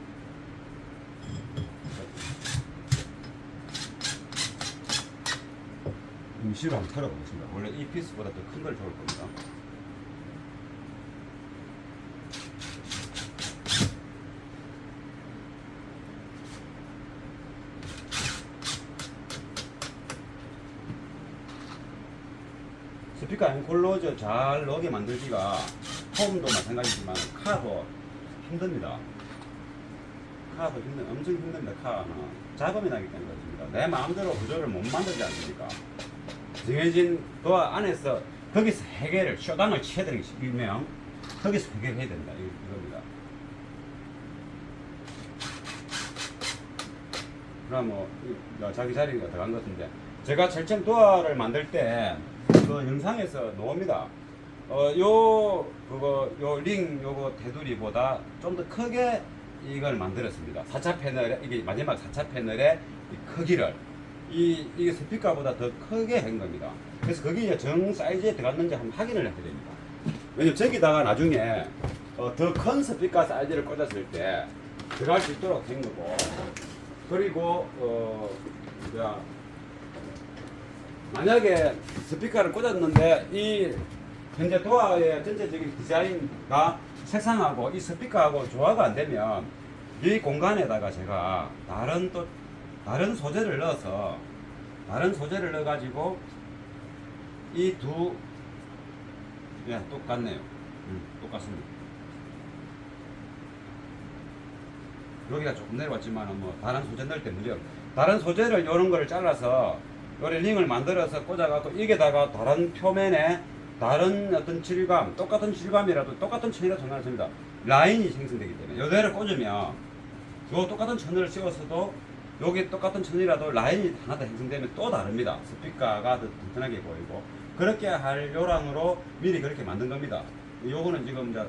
임시로 한번 털어보겠습니다. 원래 이 피스보다 더 큰 걸 좋을 겁니다. 스피커 앵콜로저 잘 넣게 만들기가 폼도 마찬가지지만 카도 힘듭니다. 카도 엄청 힘듭니다. 카는 잡음이 나기 때문에 그렇습니다. 내 마음대로 구조를 못 만들지 않습니까? 정해진 도화 안에서 거기서 해결을 쇼당을 쳐야 되는 것이 일명 거기서 해결해야 된다 이겁니다. 그럼 뭐 자기 자리가 들어간 것 같은데 제가 철점 도화를 만들 때 그 영상에서 나옵니다. 요 링 요거 테두리보다 좀 더 크게 이걸 만들었습니다. 4차 패널에 이게 마지막 4차 패널의 이 크기를 이게 스피커보다 더 크게 한 겁니다. 그래서 거기 이제 정 사이즈에 들어갔는지 한번 확인을 해야 됩니다. 왜냐면 저기다가 나중에 더 큰 스피커 사이즈를 꽂았을 때 들어갈 수 있도록 된 거고, 그리고 만약에 스피커를 꽂았는데 이 현재 도화의 전체적인 디자인과 색상하고 이 스피커하고 조화가 안 되면 이 공간에다가 제가 다른 소재를 넣어서 가지고 이 두 똑같네요. 똑같습니다. 여기가 조금 내려왔지만 뭐 다른 소재 넣을 때 문제가 없어요. 다른 소재를 이런 거를 잘라서 요리 링을 만들어서 꽂아갖고 이게다가 다른 표면에 다른 어떤 질감, 똑같은 질감이라도 똑같은 천이라도 상관없습니다. 라인이 생성되기 때문에 이대로 꽂으면 요 똑같은 천을 씌웠어도 여기 똑같은 천이라도 라인이 하나 더 형성되면 또 다릅니다. 스피커가 더 튼튼하게 보이고, 그렇게 할 요랑으로 미리 그렇게 만든 겁니다. 요거는 지금 이제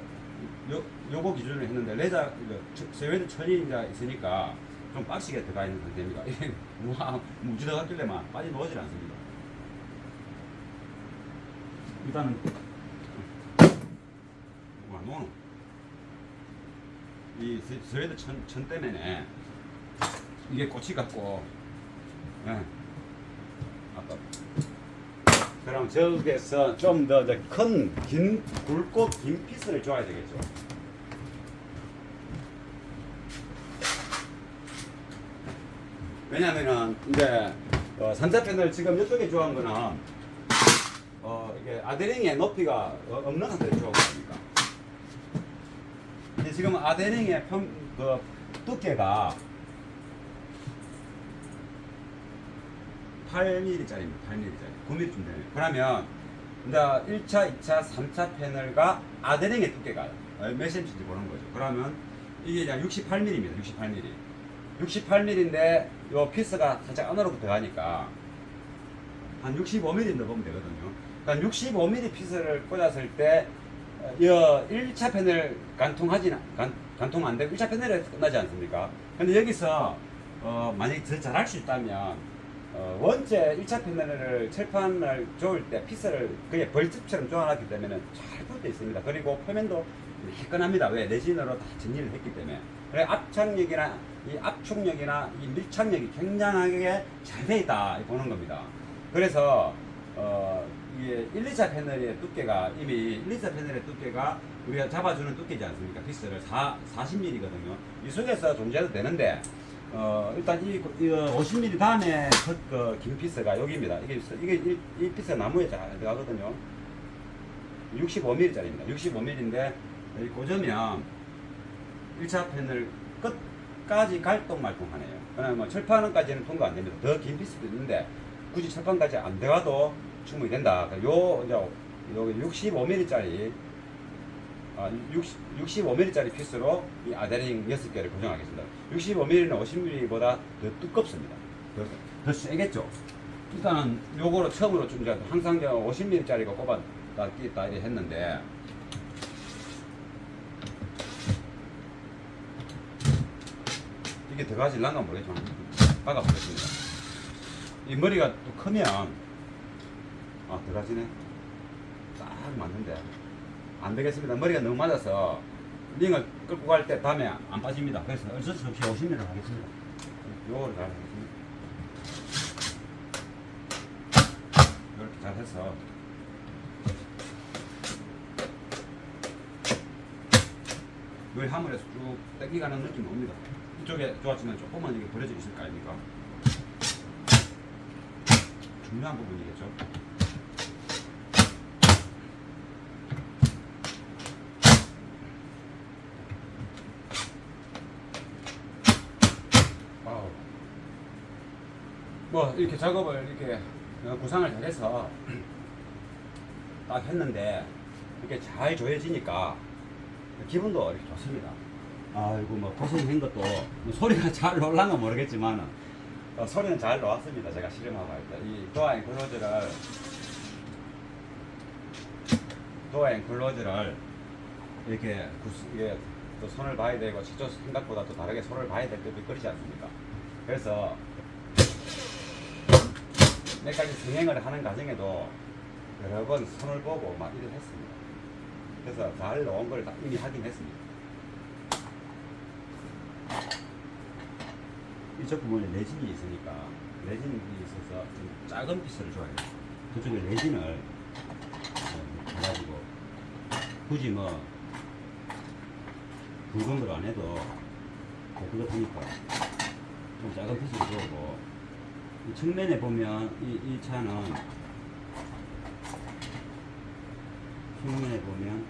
요거 기준으로 했는데 레자 스웨덴 천이 이제 있으니까 좀 빡시게 들어가 있는 상태입니다. 이게 무지덕하길래만 빠져나오질 않습니다. 일단은 노는 이 스웨덴 천 때문에 이게 꽂히 갖고 아까 그럼 저기에서 좀 더 큰 굵고 긴 피스를 줘야 되겠죠. 왜냐면은 이제 3차 패널 지금 이쪽에 좋아한 거는 이게 아데링의 높이가 없는 상태로 좋아한 거니까. 근데 지금 아데링의 두께가 8mm짜리입니다. 8mm짜리. 9mm쯤 되네요. 그러면 이제 1차, 2차, 3차 패널과 아데링의 두께가 몇 cm인지 보는 거죠. 그러면 이게 이제 68mm입니다. 68mm. 68mm인데 요 피스가 살짝 안으로 들어가니까 한 65mm 넣으면 되거든요. 그러니까 65mm 피스를 꽂았을 때 1차 패널 간통 안 되고 1차 패널에 끝나지 않습니까? 근데 여기서 만약에 더 잘할 수 있다면 원체 1차 패널을 철판을 조을 때 피스를 그냥 벌집처럼 조아놨기 때문에 잘 붙어 있습니다. 그리고 표면도 매끈합니다. 왜? 레진으로 다 정리를 했기 때문에. 그래 압착력이나 이 압축력이나 이 밀착력이 굉장하게 잘 돼 있다 보는 겁니다. 그래서 이게 1, 2차 패널의 두께가 이미 1, 2차 패널의 두께가 우리가 잡아주는 두께지 않습니까? 피스를 40mm거든요. 이 속에서 존재해도 되는데 일단 이 50mm 다음에 긴 피스가 여기입니다. 이 피스가 나무에 잘 들어가거든요. 65mm짜리입니다. 65mm인데 여기 꽂으면 1차 패널 끝까지 갈똥말똥하네요. 그러나 뭐 철판까지는 통과 안 됩니다. 더 긴 피스도 있는데 굳이 철판까지 안 들어가도 충분히 된다. 요 여기 65mm짜리 65mm짜리 피스로 이 아데링 6개를 고정하겠습니다. 65mm는 50mm보다 더 두껍습니다. 더 세겠죠. 일단은 요거로 처음으로 좀 이제 항상 50mm짜리가 꼽아 끼다 이렇게 했는데 이게 들어가질란가 모르겠지만 박아보겠습니다. 이 머리가 또 크면 들어가지네. 딱 맞는데 안 되겠습니다. 머리가 너무 맞아서 링을 끌고 갈 때 다음에 안 빠집니다. 그래서 어쩔 수 없이 50mm 하겠습니다. 요거를 잘 하겠습니다. 이렇게 잘 해서 물 하물에서 쭉 땡기가는 느낌이 옵니다. 이쪽에 좋았지만 조금만 이게 버려져 있을 거 아닙니까? 중요한 부분이겠죠. 뭐 이렇게 작업을 이렇게 구상을 잘해서 딱 했는데 이렇게 잘 조여지니까 기분도 이렇게 좋습니다. 아이고 뭐 고생한 것도 뭐 소리가 잘 나올란가 모르겠지만 소리는 잘 나왔습니다. 제가 실험하고 할 때 이 도어 앵클로즈를 이렇게 이게 또 손을 봐야 되고 직접 생각보다 또 다르게 손을 봐야 될 때도 그렇지 않습니까? 그래서 몇 가지 성행을 하는 과정에도 여러 번 손을 보고 막 일을 했습니다. 그래서 잘 나온 걸 이미 하긴 했습니다. 이쪽 부분에 레진이 있으니까 레진이 있어서 좀 작은 피스를 줘야 돼요. 그쪽에 레진을 해가지고 굳이 뭐 굵은 걸 안 해도 그렇다니까 좀 작은 피스를 주고 이 측면에 보면 이 차는 측면에 보면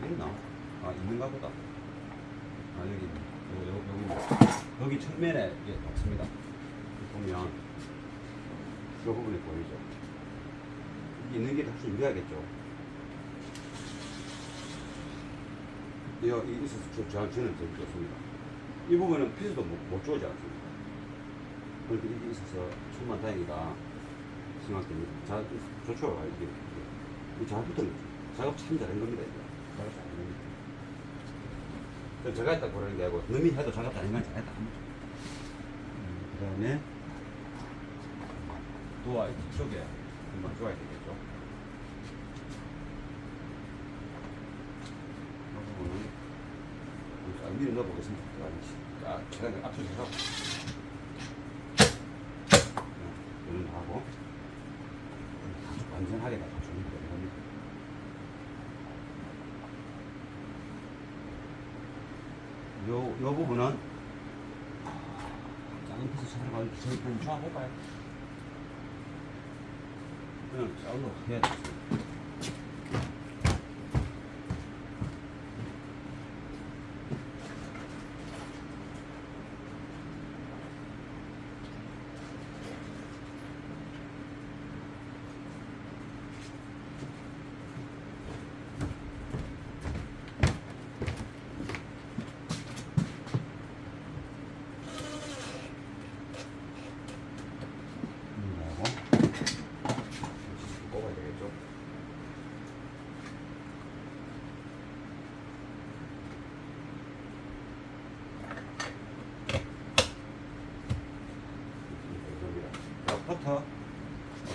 있나? 있는가 보다. 여기 측면에 이게 없습니다. 보면 이 부분이 보이죠? 있는 게 훨씬 유리하겠죠? 이 있어서 저는 제일 좋습니다. 이 부분은 피스도 못 주어지 않습니다. 그러니까 이게 있어서 천만 다행이다 생각됩니다. 좋죠. 이게 잘 붙은 거죠. 작업 참 잘한 겁니다. 작업 잘한 겁니다. 제가 했다 그러는 게 아니고 남이 해도 작업 잘한 건 잘했다. 그 다음에 도어 이쪽에 한번 줘야 되겠죠. 위로 넣어보겠습니다. 계단을 앞쪽에 해서 이런 거 하고 아주 완전하게 다 맞추는 겁니다. 요 부분은 작은 피스 촬영을 저희 좀 좋아볼까요? 그냥 작은 해야 되겠습니다.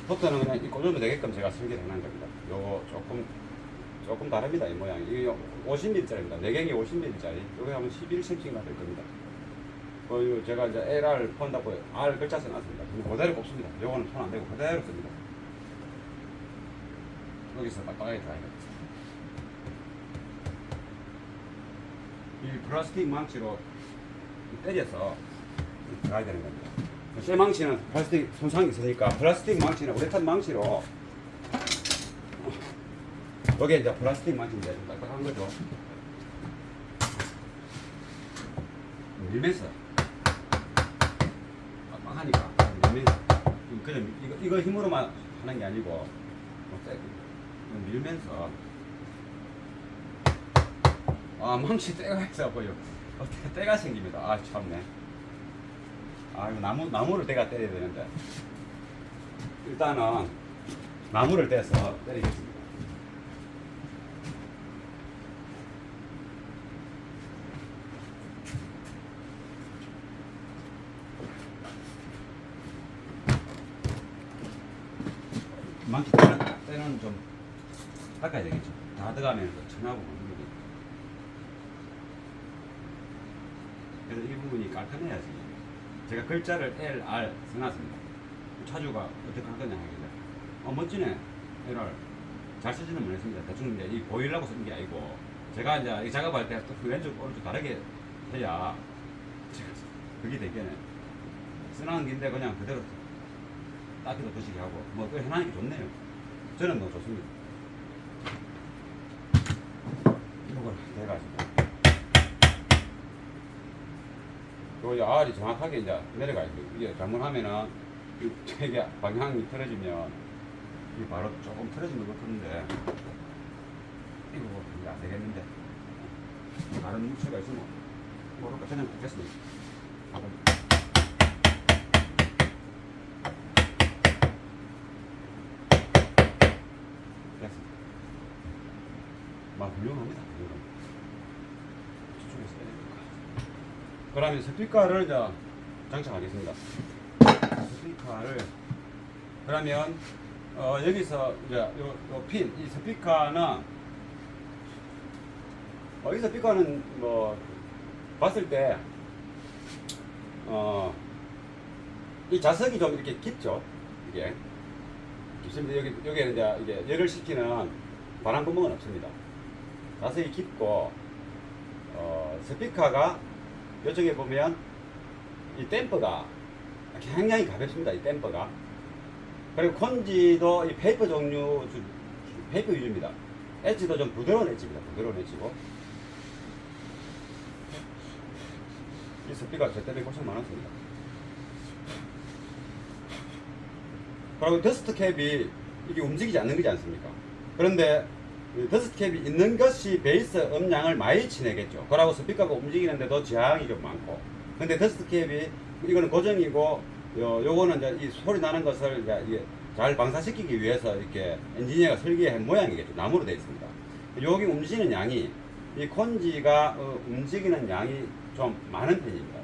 포터는 그냥 이 꽂으면 되게끔 제가 설계를 해놓은 겁니다. 요거 조금 다릅니다. 이 모양이. 이게 50mm짜리입니다. 내경이 50mm짜리. 요거 하면 11cm가 될 겁니다. 제가 이제 LR 폰다고 R 글자 써놨습니다. 그대로 꼽습니다. 요거는 손 안 대고 그대로 씁니다. 여기서 빡빡하게 들어가야겠다. 이 플라스틱 망치로 때려서 들어가야 되는 겁니다. 쇠 망치는 플라스틱 손상이 있으니까 플라스틱 망치는 우레탄 망치로 여기 이제 플라스틱 망치인데 좀 딱딱한 거죠. 밀면서 빡빡하니까 밀면서 그냥 이거 힘으로만 하는 게 아니고 뭐 밀면서 망치 때가 있어 보여. 때가 생깁니다. 참네. 이거 나무를 때가 때려야 되는데 일단은 나무를 떼서 때리겠습니다. 망치 때는 좀 닦아야 되겠죠. 다 들어가면 천하고 모르게. 그래서 이 부분이 깔끔해야지. 제가 글자를 L, R 써놨습니다. 차주가 어떻게 할 거냐 하길래 멋지네. L을 잘 쓰지는 못했습니다. 대충 이제 이 보이려고 쓴 게 아니고 제가 이제 이 작업할 때 또 왼쪽 오른쪽 다르게 해야 그게 되겠네. 쓰는 긴데 그냥 그대로 따기도 드시게 하고 뭐 또 해놔는 게 좋네요. 저는 뭐 좋습니다. 이걸 내가지고 요 R이 정확하게 이제 내려가야 돼요. 이게 잘못하면은 이게 방향이 틀어지면 이 바로 조금 틀어지는 것 같은데 이거 이제 안 되겠는데 다른 물체가 있으면 모를까 그냥 됐습니다. 됐습니다. 훌륭합니다. 저쪽에서 해야 될까. 그러면 스피커를 이제 장착하겠습니다. 스피커를 그러면 여기서 이제 요 핀, 이 스피커는 이 스피커는 뭐 봤을 때 이 자석이 좀 이렇게 깊죠. 이게 깊습니다. 여기에는 이제 이게 열을 식히는 바람 구멍은 없습니다. 자석이 깊고 스피커가 이쪽에 보면 이 댐퍼가 굉장히 가볍습니다. 이 댐퍼가. 그리고 콘지도 이 페이퍼 종류, 페이퍼 위주입니다. 엣지도 좀 부드러운 엣지입니다. 부드러운 엣지고. 이 스피커가 저 때문에 고생 많았습니다. 그리고 더스트 캡이 이게 움직이지 않는 거지 않습니까? 그런데 더스트 캡이 있는 것이 베이스 음량을 많이 치내겠죠. 그러고 스피커가 움직이는데도 저항이 좀 많고. 근데 더스트 캡이 이거는 고정이고 요거는 이제 이 소리 나는 것을 이제 잘 방사시키기 위해서 이렇게 엔지니어가 설계한 모양이겠죠. 나무로 되어 있습니다. 여기 움직이는 양이 이 콘지가 움직이는 양이 좀 많은 편입니다.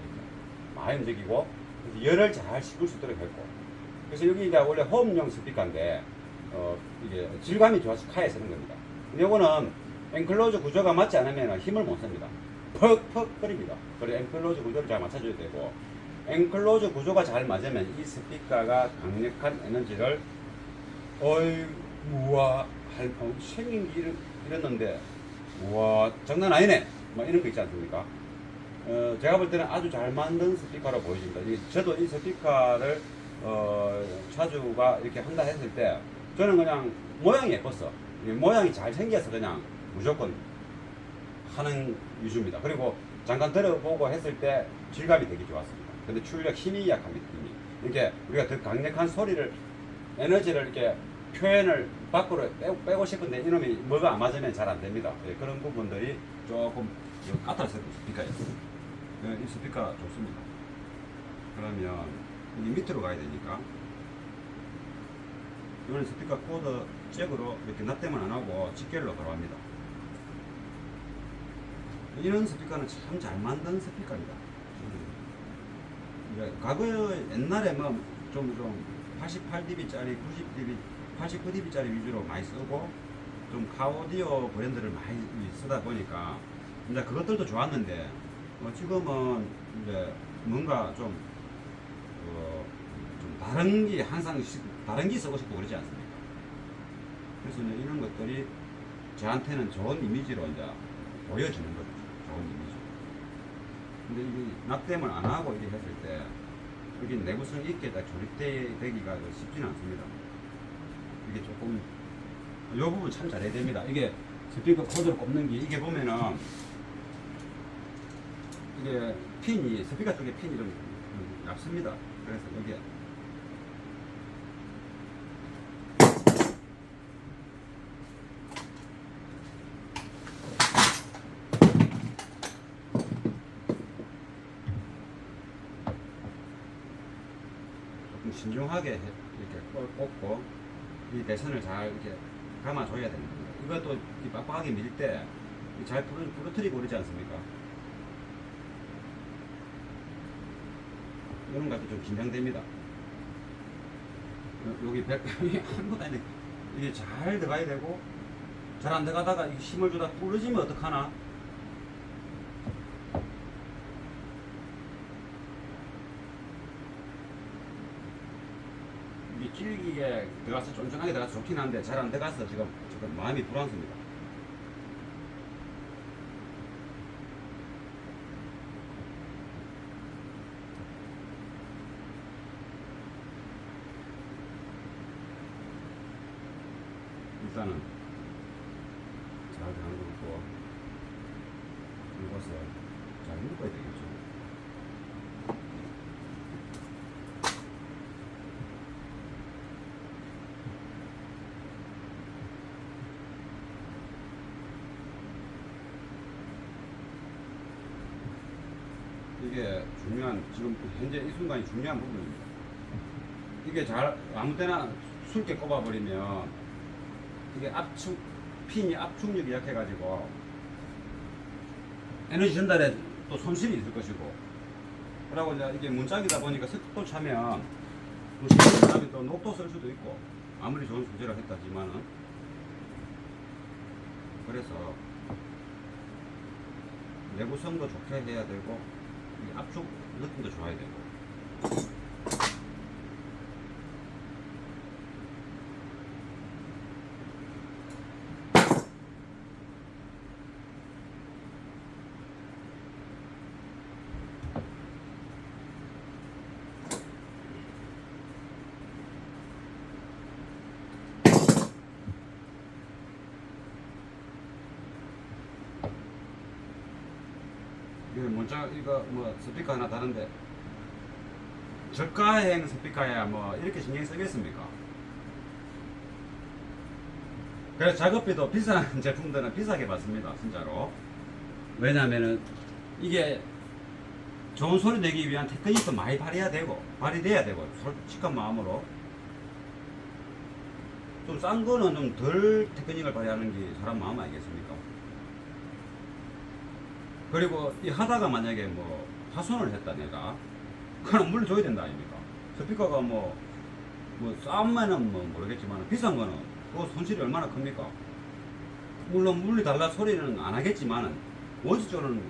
많이 움직이고 열을 잘 식을 수 있도록 했고. 그래서 여기 이제 원래 호흡용 스피커인데 이게 질감이 좋아서 카에 쓰는 겁니다. 근데 요거는 엔클로즈 구조가 맞지 않으면 힘을 못 씁니다. 퍽퍽 거립니다. 그래서 엔클로즈 구조를 잘 맞춰줘야 되고 엔클로즈 구조가 잘 맞으면 이 스피커가 강력한 에너지를 우와 생긴 게 이랬는데 우와 장난 아니네 뭐 이런 거 있지 않습니까? 제가 볼 때는 아주 잘 만든 스피커로 보여집니다. 저도 이 스피커를 차주가 이렇게 한다 했을 때 저는 그냥 모양이 예뻤어. 모양이 잘 생겨서 그냥 무조건 하는 위주입니다. 그리고 잠깐 들어보고 했을 때 질감이 되게 좋았습니다. 근데 출력 힘이 약합니다. 힘이. 이렇게 우리가 더 강력한 소리를 에너지를 이렇게 표현을 밖으로 빼고 싶은데 이놈이 뭐가 안 맞으면 잘 안 됩니다. 그런 부분들이 조금 까탈스러운 스피커예요. 이 스피커 좋습니다. 그러면 이 밑으로 가야 되니까 이거는 스피커 코드 잭으로 이렇게 납땜을 안 하고 직결로 들어갑니다. 이런 스피커는 참 잘 만든 스피커입니다. 과거 옛날에 뭐 좀 88dB짜리, 90dB, 89dB짜리 위주로 많이 쓰고 좀 카오디오 브랜드를 많이 쓰다 보니까 이제 그것들도 좋았는데 지금은 이제 뭔가 좀 다른 게 항상 다른 게 쓰고 싶고 그러지 않습니까? 그래서 이제 이런 것들이 저한테는 좋은 이미지로 이제 보여지는 거죠. 좋은 이미지. 근데 이게 납땜을 안 하고 이렇게 했을 때 여기 내구성 있게 딱 조립되기가 쉽지는 않습니다. 이게 조금 이 부분 참 잘해야 됩니다. 이게 스피커 코드를 꼽는 게 이게 보면은 이게 핀이 스피커 쪽에 핀이 좀 얇습니다. 그래서 여기에 조금 신중하게 이렇게 꽂고 이 배선을 잘 이렇게 감아줘야 됩니다. 이것도 이 빡빡하게 밀 때 잘 부러뜨리고 그러지 않습니까? 이런 것도 좀 긴장됩니다. 여기 백감이 아무것도 아닌데 이게 잘 들어가야 되고 잘 안 들어가다가 힘을 주다 부러지면 어떡하나? 이게 길게 들어가서 쫀쫀하게 들어가서 좋긴 한데 잘 안 들어가서 지금 마음이 불안합니다. 일단은 잘 담그고 이것을 잘 묶어야 되겠죠. 이게 중요한, 지금 현재 이 순간이 중요한 부분입니다. 이게 잘 아무 때나 술게 꼽아버리면 이게 핀이 압축력이 약해가지고 에너지 전달에 또 손실이 있을 것이고, 그러고 이제 이게 문짝이다 보니까 습도 차면 또 녹도 쓸 수도 있고, 아무리 좋은 소재를 했다지만은. 그래서 내구성도 좋게 해야 되고 이 압축 느낌도 좋아야 되고. 문짝 이거 뭐 스피커 하나 다른데 저가형 스피커야 뭐 이렇게 신경 쓰겠습니까? 그래서 작업비도 비싼 제품들은 비싸게 받습니다, 진짜로. 왜냐면은 이게 좋은 소리 내기 위한 테크닉도 많이 발휘돼야 되고 솔직한 마음으로. 좀 싼 거는 좀 덜 테크닉을 발휘하는 게 사람 마음 아니겠습니까? 그리고 이 하다가 만약에 뭐 파손을 했다 내가, 그럼 물려줘야 된다 아닙니까? 스피커가 뭐 싸움만은 뭐 모르겠지만 비싼 거는 그 손실이 얼마나 큽니까? 물론 물리달라 소리는 안 하겠지만은 원칙적으로는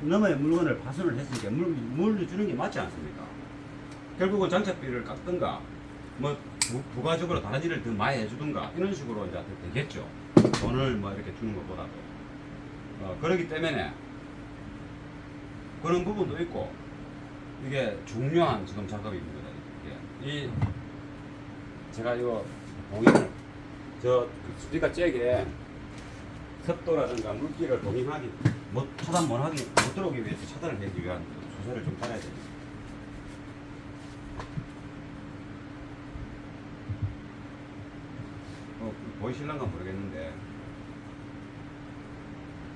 너의 물건을 파손을 했으니까 물려주는 게 맞지 않습니까? 결국은 장착비를 깎든가 뭐 부가적으로 다른 일을 더 많이 해주든가 이런 식으로 이제 되겠죠. 돈을 뭐 이렇게 주는 것보다도. 그렇기 때문에 그런 부분도 있고, 이게 중요한 지금 작업입니다. 이게 제가 이거 봉인을 저 스피커 잭에 습도라든가 물기를 봉인하기 차단 못 들어오기 위해서 차단을 하기 위한 조절을 좀 따라야 됩니다. 보이실란가 모르겠는데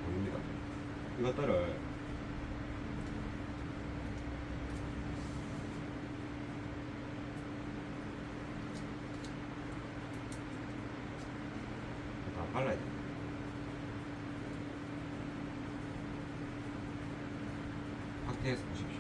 보입니다. 이것들을 다 발라야 됩니다. 확대해서 보십시오.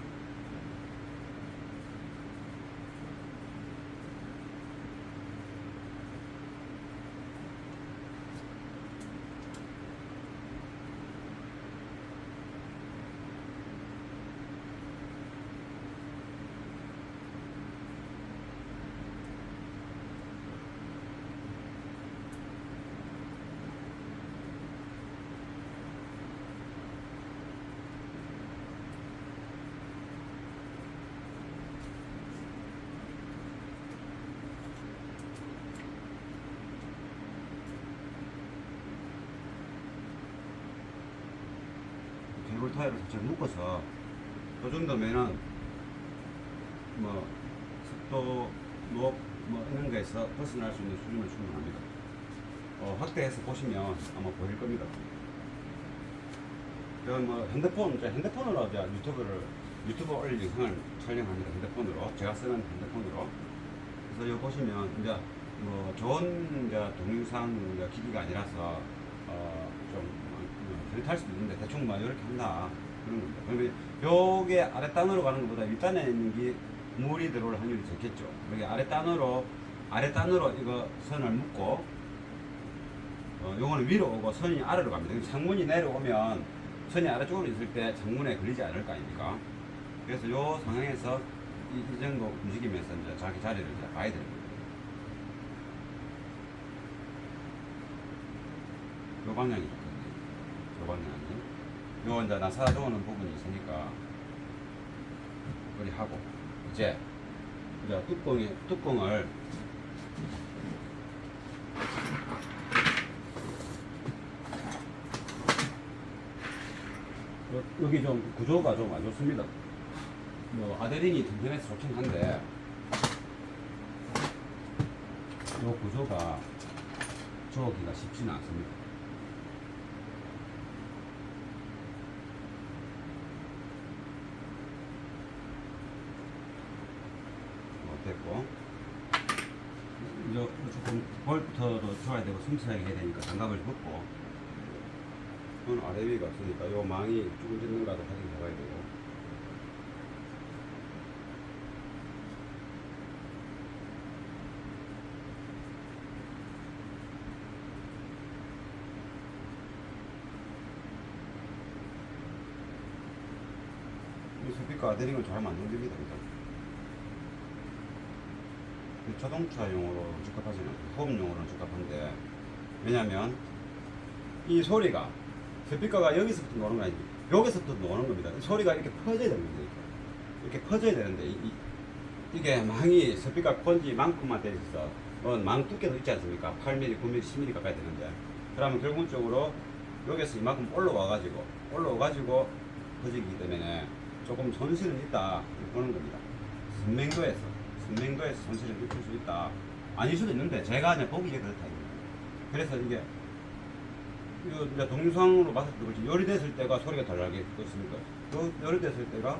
케이블 타이를 살짝 묶어서 그 정도면은 뭐 습도, 높, 뭐 이런 거에서 벗어날 수 있는 수준은 충분합니다. 확대해서 보시면 아마 보일 겁니다. 뭐 핸드폰으로 이제 유튜브 올릴 영상을 촬영합니다. 핸드폰으로 제가 쓰는 핸드폰으로. 그래서 여기 보시면 이제 뭐 좋은 이제 동영상 이제 기기가 아니라서 좀 탈 수도 있는데 대충 뭐 이렇게 한다 그런 겁니다. 그러면 요게 아랫단으로 가는 것보다 윗단에 있는 게 물이 들어올 확률이 적겠죠. 여기 아랫단으로 이거 선을 묶고 요거는 위로 오고 선이 아래로 갑니다. 창문이 내려오면 선이 아래쪽으로 있을 때 창문에 걸리지 않을 거 아닙니까? 그래서 요 상황에서 이 정도 움직이면서 이제 자기 자리를 이제 봐야 됩니다. 요 방향이 좋거든요. 요 방향이. 요 이제 나사 좋은 부분이 있으니까 우리 하고 이제 뚜껑을 여기 좀 구조가 좀 안 좋습니다. 뭐 아데링이 튼튼해서 좋긴 한데 이 구조가 저기가 쉽지는 않습니다. 됐고 이제 조금 볼트도 줘야 되고 숨차게 해야 되니까 장갑을 벗고 이건 아래 위가 없으니까 요 망이 쭈그짓는가도 확인해 봐야 되고 이 스피커 아데링을 잘 만들어줍니다. 자동차용으로 적합하지는 않고 호흡용으로는 적합한데 왜냐면 이 소리가 스피커가 여기서부터 나오는 거 아니고 여기서부터 나오는 겁니다. 이 소리가 이렇게 퍼져야 되는 거예요. 이렇게 퍼져야 되는데 이게 망이 스피커 콘지만큼만 돼 있어 망 두께도 있지 않습니까? 8mm, 9mm, 10mm 가까이 되는데 그러면 결국적으로 여기서 이만큼 올라와가지고 퍼지기 때문에 조금 손실은 있다 보는 겁니다. 선명도에서 손실을 입힐 수 있다. 아닐 수도 있는데 제가 그냥 보기에 그렇다. 그래서 이게 이제 동영상으로 봤을 때 그렇지 열이 됐을 때가 소리가 잘 나겠습니까? 열이 됐을 때가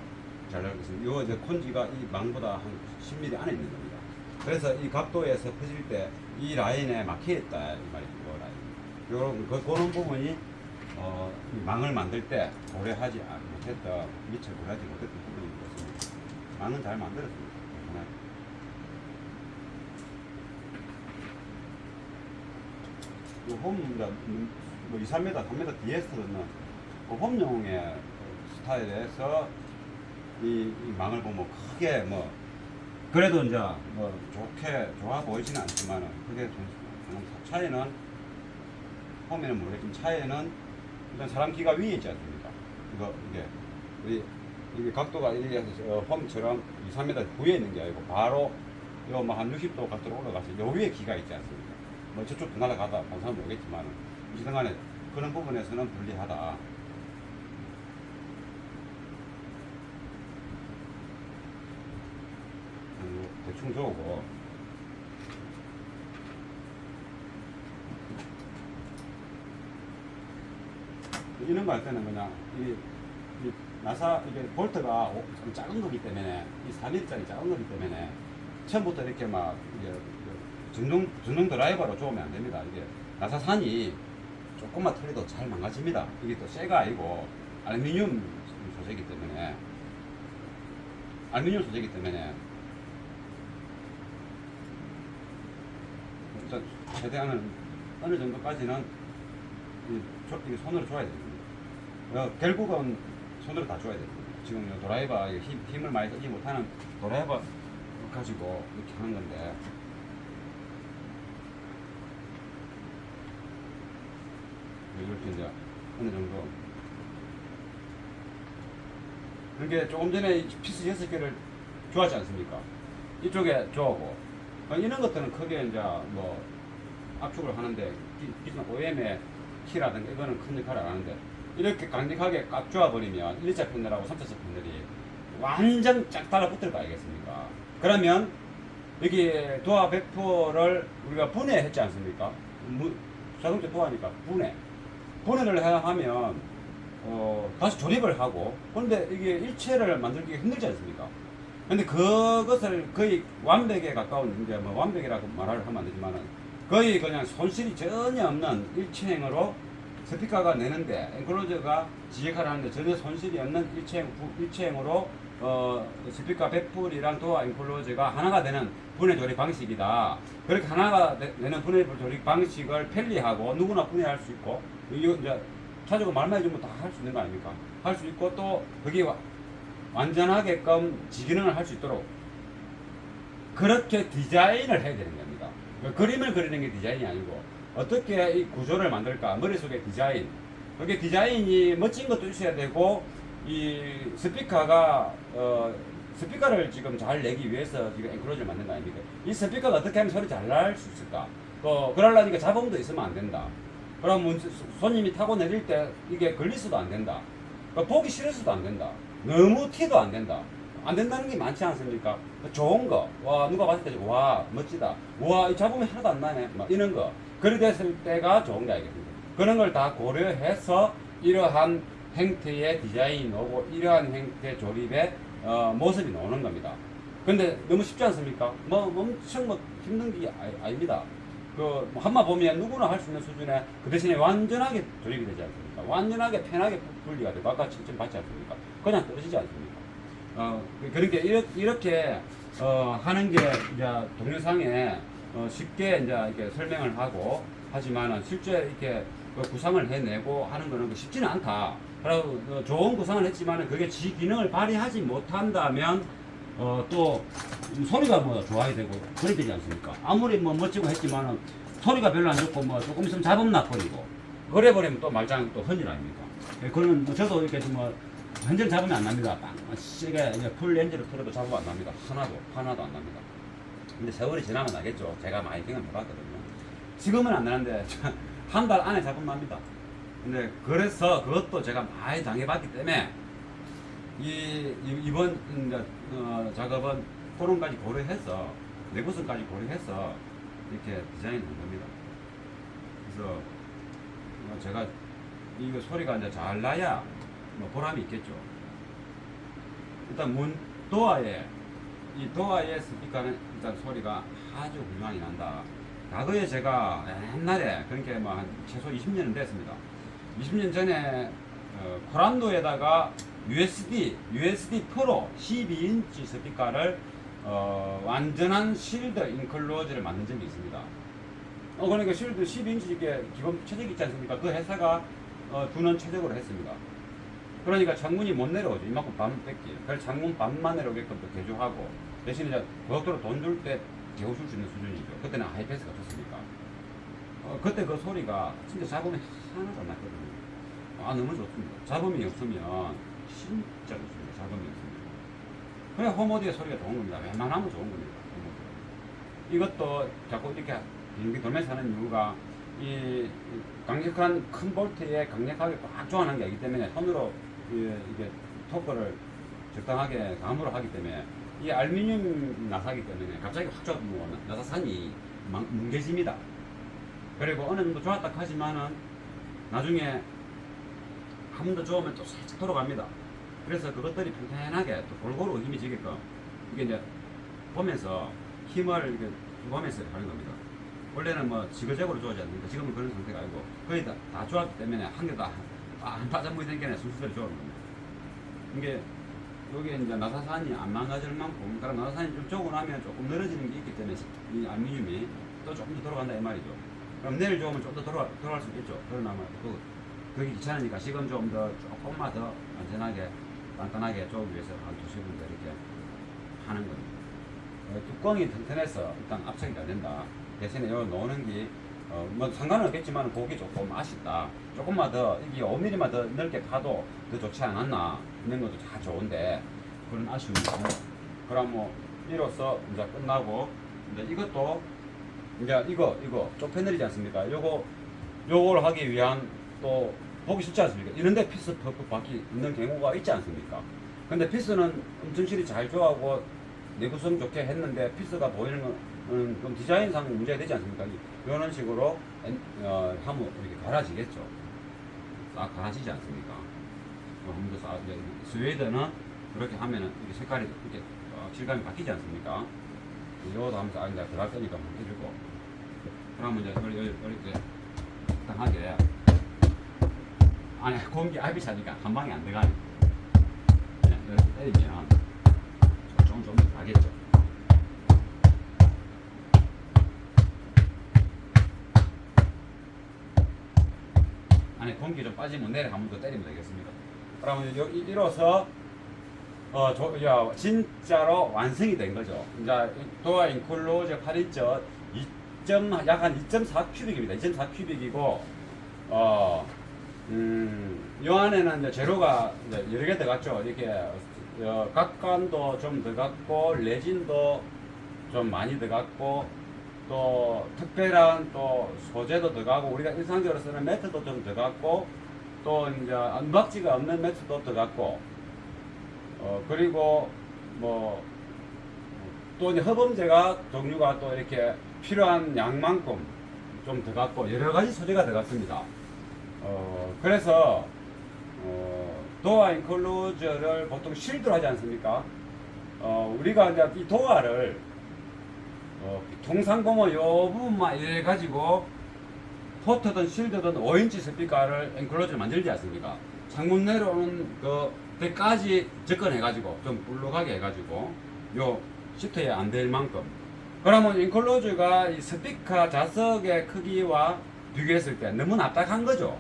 잘 나겠습니다. 요 이제 콘지가 이 망보다 한 10mm 안에 있는 겁니다. 그래서 이 각도에서 퍼질 때 이 라인에 막혀 있다 이 말이죠. 요 라인. 그런 부분이 이 망을 만들 때 고려하지 못했다 미처 고려하지 못했던 부분이 있습니다. 망은 잘 만들었습니다. 홈, 뭐 2, 3m, 3m 뒤에서는 홈용의 스타일에서 이 망을 보면 크게 뭐 그래도 이제 뭐 좋아 보이지는 않지만은 그게 차이는 홈에는 모르겠지만 차이는 일단 사람 키가 위에 있지 않습니까? 이게 각도가 이게 홈처럼 2, 3m 위에 있는 게 아니고 바로 요 뭐 한 60도 각도로 올라가서 요 위에 기가 있지 않습니까? 뭐 저쪽도 날아가다 본 사람 모르겠지만 어쨌든 간에 그런 부분에서는 불리하다. 대충 저으고 이런 거 할 때는 그냥 이 나사 이게 볼트가 좀 작은 거기 때문에 이 4mm짜리 작은 거기 때문에 처음부터 이렇게 막 이게 전동 드라이버로 조으면 안 됩니다. 이게 나사산이 조금만 틀려도 잘 망가집니다. 이게 또 쇠가 아니고 알루미늄 소재이기 때문에 일단 최대한은 어느 정도까지는 이게 손으로 줘야 됩니다. 결국은 손으로 다 줘야 됩니다. 지금 드라이버 힘을 많이 쓰지 못하는 드라이버 가지고 이렇게 하는 건데 이렇게 이제 어느 정도 이렇게 조금 전에 피스 6개를 주었지 않습니까? 이쪽에 줘고 이런 것들은 크게 이제 뭐 압축을 하는데 기존 OM의 키라든가 이거는 큰 역할을 안 하는데 이렇게 강력하게 꽉 조아버리면 1차 패널하고 3차 패널이 완전 쫙 달라붙을 거 아니겠습니까? 그러면 여기 도화 배포를 우리가 분해했지 않습니까? 자동차 도화니까 분해를 하면 다시 조립을 하고, 그런데 이게 일체를 만들기 힘들지 않습니까? 근데 그것을 거의 완벽에 가까운, 이제 뭐 완벽이라고 말을 하면 안 되지만은 거의 그냥 손실이 전혀 없는 일체형으로 스피커가 내는데, 엔클로저가 지역화를 하는데 전혀 손실이 없는 일체형으로 스피커 배풀이랑 도어 엔클로저가 하나가 되는 분해 조립 방식이다. 그렇게 하나가 되는 분해 조립 방식을 편리하고 누구나 분해할 수 있고, 이거 이제 차주가 말만 해주면 다 할 수 있는 거 아닙니까? 할 수 있고, 또 그게 완전하게끔 지기능을 할 수 있도록 그렇게 디자인을 해야 되는 겁니다. 그림을 그리는 게 디자인이 아니고, 어떻게 이 구조를 만들까, 머릿속에 디자인. 그게 디자인이 멋진 것도 있어야 되고, 이 스피커가 스피커를 지금 잘 내기 위해서 지금 엔클로저를 만든 거 아닙니까? 이 스피커가 어떻게 하면 소리 잘 날 수 있을까? 그러려니까 잡음도 있으면 안 된다. 그럼 손님이 타고 내릴 때 이게 걸리서도 안 된다. 보기 싫어서도 안 된다. 너무 티도 안 된다. 안 된다는 게 많지 않습니까? 좋은 거, 와, 누가 봤을 때, 와, 멋지다. 와, 이 잡음이 하나도 안 나네. 막 이런 거. 그리 됐을 때가 좋은 게 아니겠습니까? 그런 걸 다 고려해서 이러한 행태의 디자인이 나오고, 이러한 행태 조립의 모습이 나오는 겁니다. 근데 너무 쉽지 않습니까? 엄청 힘든 게 아닙니다. 한마 보면 누구나 할 수 있는 수준에, 그 대신에 완전하게 조립이 되지 않습니까? 완전하게 편하게 분리가 되고, 아까 칭찬 받지 않습니까? 그냥 떨어지지 않습니까? 그러니까 이렇게 하는 게 이제 동영상에 쉽게 이제 이렇게 설명을 하고 하지만은 실제 이렇게 구상을 해내고 하는 거는 쉽지는 않다. 그리고 좋은 구상을 했지만은 그게 지 기능을 발휘하지 못한다면 또 소리가 뭐 좋아야 되고 그래야 되지 않습니까? 아무리 뭐 멋지고 했지만은 소리가 별로 안 좋고 뭐 조금 있으면 잡음 나버리고 그래 버리면 또 말짱 또 헌일 아닙니까? 그거는 뭐 저도 이렇게 좀 완전 잡음이 안 납니다. 세게 풀 렌즈를 틀어도 잡음 안 납니다. 하나도 안 납니다. 근데 세월이 지나면 나겠죠. 제가 많이 경험해봤거든요. 지금은 안 나는데 한 달 안에 잡음 납니다. 근데 그래서 그것도 제가 많이 당해봤기 때문에 이번 작업은 토론까지 고려해서 내구성까지 고려해서 이렇게 디자인한 겁니다. 그래서 제가 이거 소리가 이제 잘 나야 뭐 보람이 있겠죠. 일단 이 도어의 스피커는 일단 소리가 아주 훌륭하게 난다. 과거에 제가 옛날에 그러니까 뭐 한 최소 20년은 됐습니다. 20년 전에 코란도에다가 USD 프로 12인치 스피커를 완전한 실드 인클로저를 만든 적이 있습니다. 그러니까 실드 12인치 이게 기본 최적 있지 않습니까? 그 회사가 두는 최적으로 했습니다. 그러니까 창문이 못 내려오죠. 이만큼 반 뺏기. 그래서 창문 반만 내려오게끔 또 개조하고, 대신에 이제 고속도로 돈 줄 때 개우실 수 있는 수준이죠. 그때는 하이패스가 없었으니까. 그때 그 소리가 진짜 잡음이 하나도 안 났거든요. 너무 좋습니다. 잡음이 없으면 진짜 좋습니다. 잡음이 없으면. 그래 홈오디오 소리가 좋은 겁니다. 웬만하면 좋은 겁니다. 이것도 자꾸 이렇게 비행기 돌면서 하는 이유가 이 강력한 큰 볼트에 강력하게 꽉 조아놓은 게 아니기 때문에 손으로 이게 토크를 적당하게 감으로 하기 때문에 이 알루미늄 나사기 때문에 갑자기 확 조아면 나사산이 뭉개집니다. 그리고 어느 정도 조았다 하지만은 나중에 한 번 더 조으면 또 살짝 돌아갑니다. 그래서 그것들이 평탄하게 또 골고루 힘이 지게끔 이게 이제 보면서 힘을 이렇게 보면서 하는 겁니다. 원래는 뭐 지그재그로 조아지 않습니까? 지금은 그런 상태가 아니고 거의 다 조았기 때문에 한 개도 안 빠져보이 생겨내 순수대로 조아는 겁니다. 이게 여기에 이제 나사산이 안 망가질 만큼, 그럼 나사산이 좀 조고 나면 조금 늘어지는 게 있기 때문에 이 알루미늄이 또 조금 더 돌아간다 이 말이죠. 그럼 내일 조으면 좀 더 돌아갈 수 있겠죠. 그러나 그게 귀찮으니까 지금 조금만 더 안전하게 단단하게 조기 위해서 한 2시간 더 이렇게 하는 겁니다. 뚜껑이 튼튼해서 일단 압착이 잘 된다. 대신에 여기 놓는 게 뭐 상관은 없겠지만 보기 조금 아쉽다. 조금만 더 이게 5mm만 더 넓게 파도 더 좋지 않았나 있는 것도 다 좋은데 그런 아쉬움이 있습니다. 그럼 뭐 이로써 이제 끝나고 이제 이것도 이제 이거 좁혀내리지 않습니까? 요걸 하기 위한 또 보기 쉽지 않습니까? 이런데 피스 퍼프 바퀴 있는 경우가 있지 않습니까? 근데 피스는 엄청 실이 잘 좋아하고 내구성 좋게 했는데 피스가 보이는 건 좀 디자인상 문제가 되지 않습니까? 이런 식으로 하면 이렇게 갈아지겠죠. 싹 갈아지지 않습니까? 한번 더 스웨이드는 그렇게 하면은 이렇게 색깔이 이렇게 질감이 바뀌지 않습니까? 이것도 하면서 이제 들어갈 거니까 한번 해주고, 그러면 이제 이렇게 적당하게 안에 공기 압이 차니까 한 방에 안 들어가네. 이렇게 때리면 좀 가겠죠. 안에 공기 좀 빠지면 내려가면 더 때리면 되겠습니다. 그러면 이로써 진짜로 완성이 된 거죠. 이제 도어 인클로저 8인치 약 한 2.4 큐빅입니다. 2.4 큐빅이고, 요 안에는 이제 재료가 이제 여러 개 들어갔죠. 이렇게 각관도 좀 들어갔고, 레진도 좀 많이 들어갔고, 또 특별한 또 소재도 들어가고, 우리가 일상적으로 쓰는 매트도 좀 들어갔고, 또 이제 은박지가 없는 매트도 들어갔고, 그리고 뭐 또 이제 허범제가 종류가 또 이렇게 필요한 양만큼 좀 들어갔고, 여러 가지 소재가 들어갔습니다. 그래서 도어 인클로저를 보통 실드로 하지 않습니까? 우리가 이제 이 도어를 통상 보면 요 부분만 이래 가지고 포트든 실드든 5인치 스피커를 엔클로저를 만들지 않습니까? 창문 내려오는 그때까지 접근해 가지고 좀 불룩하게 해 가지고 요 시트에 안 될 만큼. 그러면 엔클로저가 이 스피커 좌석의 크기와 비교했을 때 너무 납작한 거죠.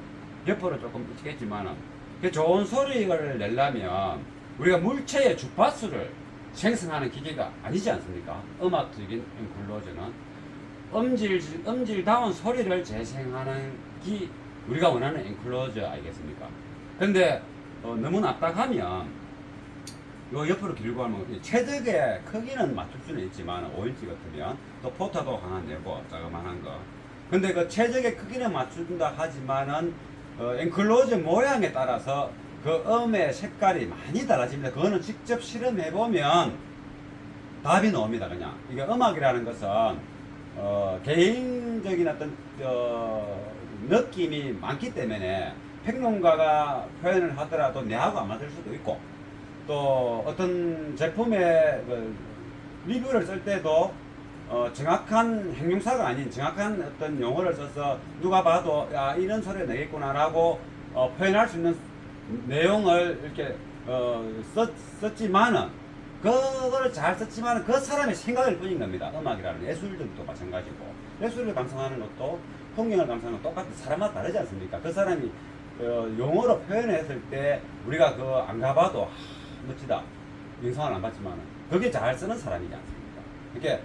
옆으로 조금 있겠지만은 좋은 소리를 내려면 우리가 물체의 주파수를 생성하는 기계가 아니지 않습니까? 음악적인 엔클로저는 음질다운 소리를 재생하는 우리가 원하는 엔클로저 아니겠습니까? 근데 너무 납작하면 요 옆으로 길고 하면 최적의 크기는 맞출 수는 있지만 5인치 같으면 또 포터도 하나 내고 자그만한 거. 근데 그 최적의 크기는 맞춘다 하지만은 엔클로저 모양에 따라서 그 음의 색깔이 많이 달라집니다. 그거는 직접 실험해 보면 답이 나옵니다. 그냥 이게 음악이라는 것은 개인적인 어떤 느낌이 많기 때문에 평론가가 표현을 하더라도 내하고 안 맞을 수도 있고, 또 어떤 제품의 리뷰를 쓸 때도 정확한 형용사가 아닌 정확한 어떤 용어를 써서 누가 봐도 야 이런 소리가 내겠구나라고 표현할 수 있는 내용을 이렇게 썼지만은 그거를 잘 썼지만은 그 사람의 생각일 뿐인 겁니다. 음악이라는 예술들도 마찬가지고, 예술을 감상하는 것도 풍경을 감상하는 것도 똑같은 사람마다 다르지 않습니까? 그 사람이 용어로 표현했을 때 우리가 안 가봐도 멋지다 영상을 안 봤지만은 그게 잘 쓰는 사람이지 않습니까? 이렇게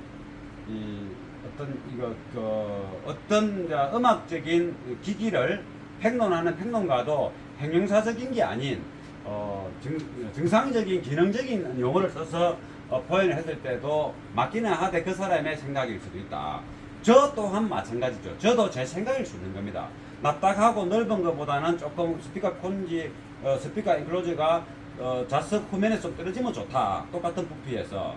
어떤 음악적인 기기를 평론하는 평론가도 형용사적인 게 아닌 정상적인 기능적인 용어를 써서 표현을 했을 때도 맞기는 하되 그 사람의 생각일 수도 있다. 저 또한 마찬가지죠. 저도 제 생각일 수 있는 겁니다. 납작하고 넓은 것보다는 조금 스피커 콘지 스피커 인클로저가 좌석 후면에 좀 떨어지면 좋다. 똑같은 부피에서.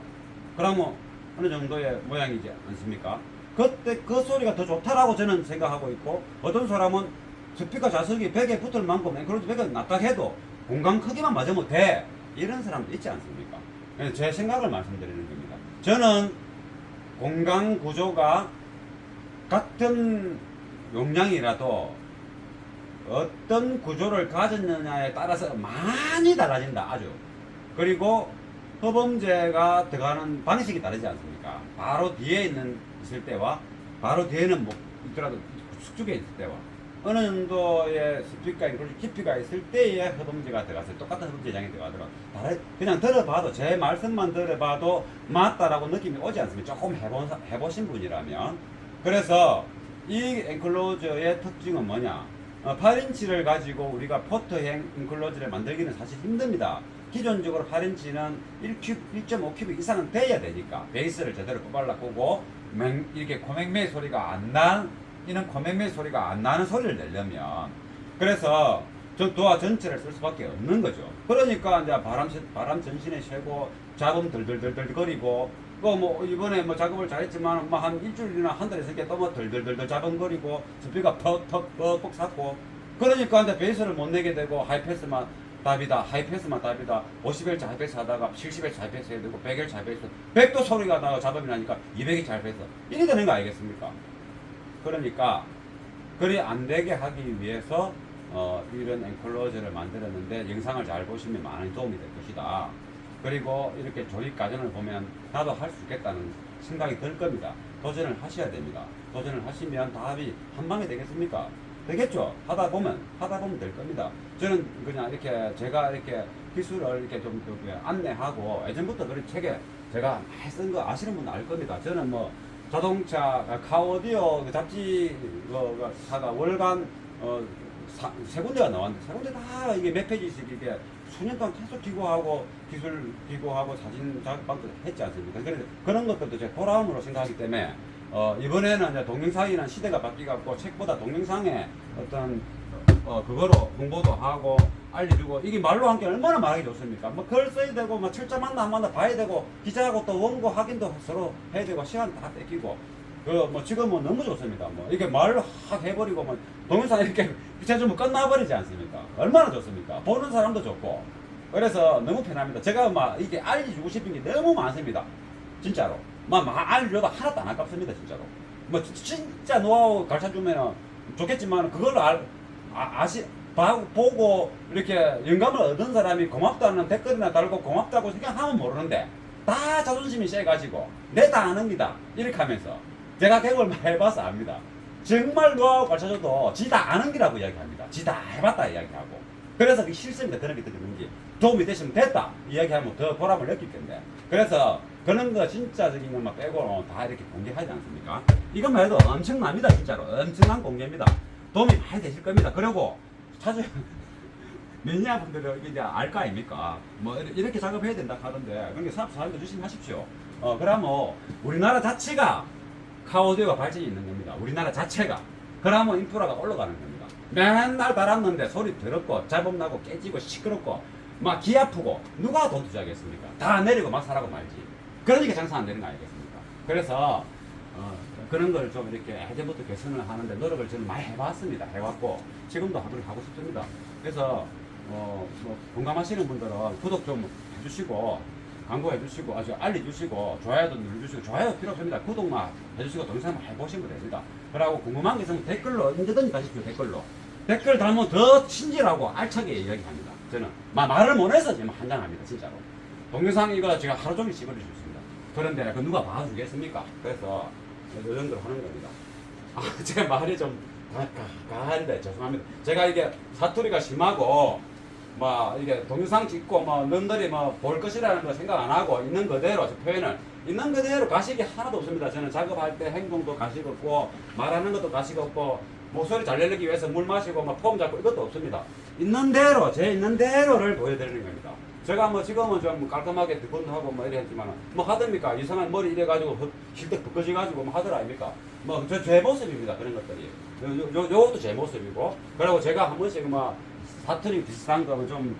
그러면 어느 정도의 모양이지 않습니까? 그때 그 소리가 더 좋다라고 저는 생각하고 있고, 어떤 사람은 스피커 좌석이 벽에 붙을 만큼 엔클로저 벽에 납작해도 공간 크기만 맞으면 돼. 이런 사람도 있지 않습니까? 제 생각을 말씀드리는 겁니다. 저는 공간 구조가 같은 용량이라도 어떤 구조를 가졌느냐에 따라서 많이 달라진다. 아주. 그리고 허범제가 들어가는 방식이 다르지 않습니까? 바로 뒤에 있을 때와 바로 뒤에는 뭐 있더라도 숙주에 있을 때와 어느 정도의 스피커 인클로저 깊이가 있을 때에 허범제가 들어갔어요. 똑같은 허범제 양이 들어가더라도 그냥 들어봐도, 제 말씀만 들어봐도 맞다라고 느낌이 오지 않습니까? 조금 해보신 분이라면. 그래서 이 엔클로저의 특징은 뭐냐? 8인치를 가지고 우리가 포트형 인클로저를 만들기는 사실 힘듭니다. 기존적으로 8인치는 1.5큐빅 이상은 돼야 되니까 베이스를 제대로 꼬발라꼬고 이렇게 코맹맹 소리가 안 나는 소리를 내려면, 그래서 저 도화 전체를 쓸 수밖에 없는 거죠. 그러니까 이제 바람 전신에 쉬고 잡음 덜덜덜덜 거리고 뭐 이번에 뭐 작업을 잘했지만 뭐 한 일주일이나 한 달 있을 때또뭐 덜덜덜덜 잡음거리고 스피가 퍽퍽 샀고 그러니까 이제 베이스를 못 내게 되고 하이패스만 답이다. 하이패스만 답이다. 50Hz 하이패스 하다가 70Hz 하이패스 해야 되고 100Hz 하이패스 100도 소리가 나고 잡음이 나니까 200Hz 하이패스 이래 되는 거 아니겠습니까? 그러니까 그리 안 되게 하기 위해서 이런 엔클로저를 만들었는데 영상을 잘 보시면 많은 도움이 될 것이다. 그리고 이렇게 조립 과정을 보면 나도 할 수 있겠다는 생각이 들 겁니다. 도전을 하셔야 됩니다. 도전을 하시면 답이 한 방에 되겠습니까? 되겠죠? 하다 보면 될 겁니다. 저는 그냥 이렇게 제가 이렇게 기술을 이렇게 좀 안내하고 예전부터 그런 책에 제가 많이 쓴 거 아시는 분은 알 겁니다. 저는 뭐 자동차 카오디오 그 잡지 사가 월간 세 군데가 나왔는데 세 군데 다 이게 몇 페이지씩 이게 수년 동안 계속 기고하고 기술 기고하고 사진 작업도 했지 않습니까? 그래서 그런 것들도 제 보람으로 생각하기 때문에 이번에는 이제 동영상이라는 시대가 바뀌갖고 책보다 동영상에 어떤 그거로 홍보도 하고 알려주고 이게 말로 한 게 얼마나 말하기 좋습니까? 뭐 글 써야 되고 뭐 철자 만나 안 만나 봐야 되고 기자하고 또 원고 확인도 서로 해야 되고 시간 다 뺏기고 그 뭐 지금은 너무 좋습니다. 뭐 이게 말로 확 해버리고 뭐 동영상 이렇게 비춰주면 끝나버리지 않습니까? 얼마나 좋습니까? 보는 사람도 좋고 그래서 너무 편합니다. 제가 막 이게 알려주고 싶은 게 너무 많습니다. 진짜로. 막 알려줘도 하나도 안 아깝습니다. 진짜로. 뭐 진짜 노하우 가르쳐주면 좋겠지만 그걸 보고 이렇게 영감을 얻은 사람이 고맙다는 댓글이나 달고 고맙다고 생각하면 모르는데 다 자존심이 세가지고 내 다 아닙니다. 이렇게 하면서 제가 대구를 많이 해봐서 압니다. 정말 노하우 가르쳐줘도 지 다 아는 기라고 이야기합니다. 지 다 해봤다 이야기하고 그래서 그 싫습니다. 그런 게 드는지 도움이 되시면 됐다 이야기하면 더 보람을 느낄 텐데 그래서 그런 거 진짜적인 것만 빼고 다 이렇게 공개하지 않습니까? 이것만 해도 엄청납니다. 진짜로 엄청난 공개입니다. 도움이 많이 되실 겁니다. 그리고 사실 매니아분들은 이제 알 거 아닙니까? 뭐 이렇게 작업해야 된다 하던데 그러니까 사람들 조심히 하십시오. 그러면 우리나라 자체가 카오디오가 발전이 있는 겁니다. 우리나라 자체가. 그러면 인프라가 올라가는 겁니다. 맨날 달았는데 소리 더럽고 잡음 나고 깨지고 시끄럽고 막 귀 아프고 누가 돈 투자하겠습니까? 다 내리고 막 사라고 말지. 그러니까 장사 안 되는 거 아니겠습니까? 그래서 그런 걸 좀 이렇게 예전부터 개선을 하는데 노력을 저는 많이 해봤습니다. 해왔고 지금도 하고 싶습니다. 그래서 뭐 공감하시는 분들은 구독 좀 해주시고 광고해 주시고 아주 알려주시고 좋아요도 눌러주시고 좋아요 필요 없습니다. 구독만 해주시고 동영상만 해보시면 됩니다. 그리고 궁금한 게 있으면 댓글로 언제든지 다십시오. 댓글 달면 더 친절하고 알차게 이야기합니다. 저는 말을 못해서 지금 한장합니다. 진짜로 동영상 이거 제가 하루 종일 씹어줄 수 있습니다. 그런데 그 누가 봐주겠습니까? 그래서 이 정도로 하는 겁니다. 제 말이 좀 가한데 죄송합니다. 제가 이게 사투리가 심하고 뭐 이게 동영상 찍고 뭐 너희들이 뭐 볼 것이라는 거 생각 안 하고 있는 그대로 저 표현을 있는 그대로 가식이 하나도 없습니다. 저는 작업할 때 행동도 가식 없고 말하는 것도 가식 없고 목소리 잘 내기 위해서 물 마시고 막 폼 잡고 이것도 없습니다. 있는 대로 제 있는 대로를 보여드리는 겁니다. 제가 뭐 지금은 좀 깔끔하게 두근하고 뭐 이래 했지만 뭐 하듭니까? 이상한 머리 이래 가지고 실컷 벗겨지 가지고 뭐 하더라 아닙니까? 뭐 제 모습입니다. 그런 것들이 요것도 제 모습이고 그리고 제가 한 번씩 뭐 사투리 비슷한 거는 좀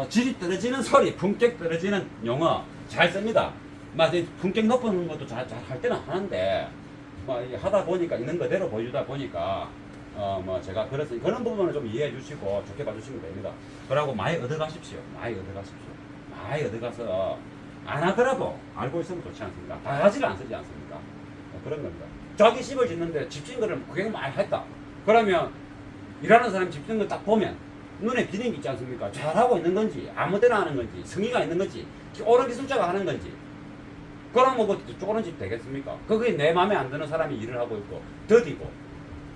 질이 떨어지는 소리, 품격 떨어지는 용어 잘 씁니다. 막 품격 높은 것도 잘 할 때는 하는데 뭐 하다 보니까 있는 그대로 보여주다 보니까 뭐 제가 그래서 그런 부분을 좀 이해해 주시고 좋게 봐주시면 됩니다. 그러고 많이 얻어가십시오. 많이 얻어가서 안 하더라도 알고 있으면 좋지 않습니까? 다 가지를 안 쓰지 않습니까? 그런 겁니다. 자기 집을 짓는데 집진 거를 구경 많이 했다. 그러면 일하는 사람이 집진 거 딱 보면 눈에 비는 게 있지 않습니까? 잘하고 있는 건지 아무 데나 하는 건지 성의가 있는 건지 옳은 기술자가 하는 건지 그럼 뭐 쪼그런 집 되겠습니까? 그게 내 마음에 안 드는 사람이 일을 하고 있고 더디고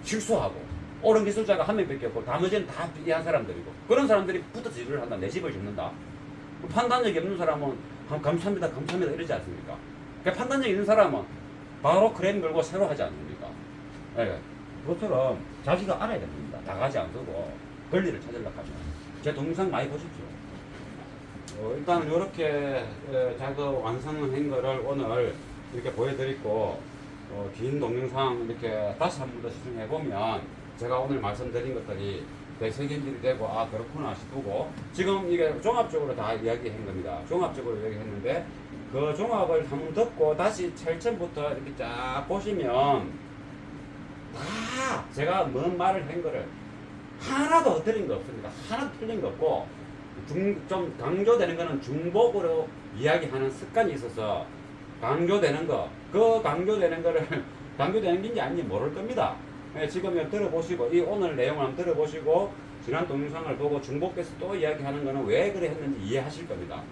실수하고 옳은 기술자가 한 명밖에 없고 나머지는 다 비리한 사람들이고 그런 사람들이 붙어서 일을 한다. 내 집을 짓는다. 판단력이 없는 사람은 감사합니다 이러지 않습니까? 그러니까 판단력이 있는 사람은 바로 크레인 걸고 새로 하지 않습니까? 네. 그것처럼 자기가 알아야 됩니다. 나가지 않고 권리를 찾으려고 하면 제 동영상 많이 보십시오. 일단은 이렇게 작업 완성한 거를 오늘 이렇게 보여드리고 긴 동영상 이렇게 다시 한 번 더 시청해 보면 제가 오늘 말씀드린 것들이 되새김질이 되고 아 그렇구나 싶고 지금 이게 종합적으로 다 이야기한 겁니다. 종합적으로 이야기했는데 그 종합을 한번 듣고 다시 철천부터 이렇게 쫙 보시면 다 제가 뭔 말을 한 거를 하나도 헛들린 거 없습니다. 하나도 틀린 거 없고 좀 강조되는 거는 중복으로 이야기하는 습관이 있어서 강조되는 거, 그 강조되는 거를 강조되는 게인지 아닌지 모를 겁니다. 예, 지금 들어보시고 이 오늘 내용을 한번 들어보시고 지난 동영상을 보고 중복해서 또 이야기하는 거는 왜 그래 했는지 이해하실 겁니다.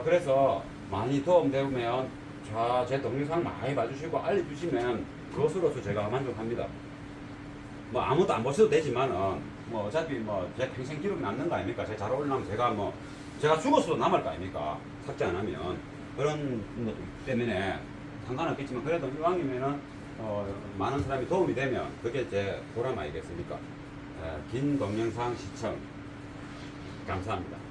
그래서 많이 도움되면 제 동영상 많이 봐주시고 알려주시면 그것으로서 제가 만족합니다. 뭐 아무도 안 보셔도 되지만은 뭐 어차피 뭐 제 평생 기록이 남는 거 아닙니까? 제가 잘 올라가면 제가 죽었어도 남을 거 아닙니까? 삭제 안 하면 그런 것 때문에 상관없겠지만 그래도 이왕이면은 많은 사람이 도움이 되면 그게 제 보람 아니겠습니까? 긴 동영상 시청 감사합니다.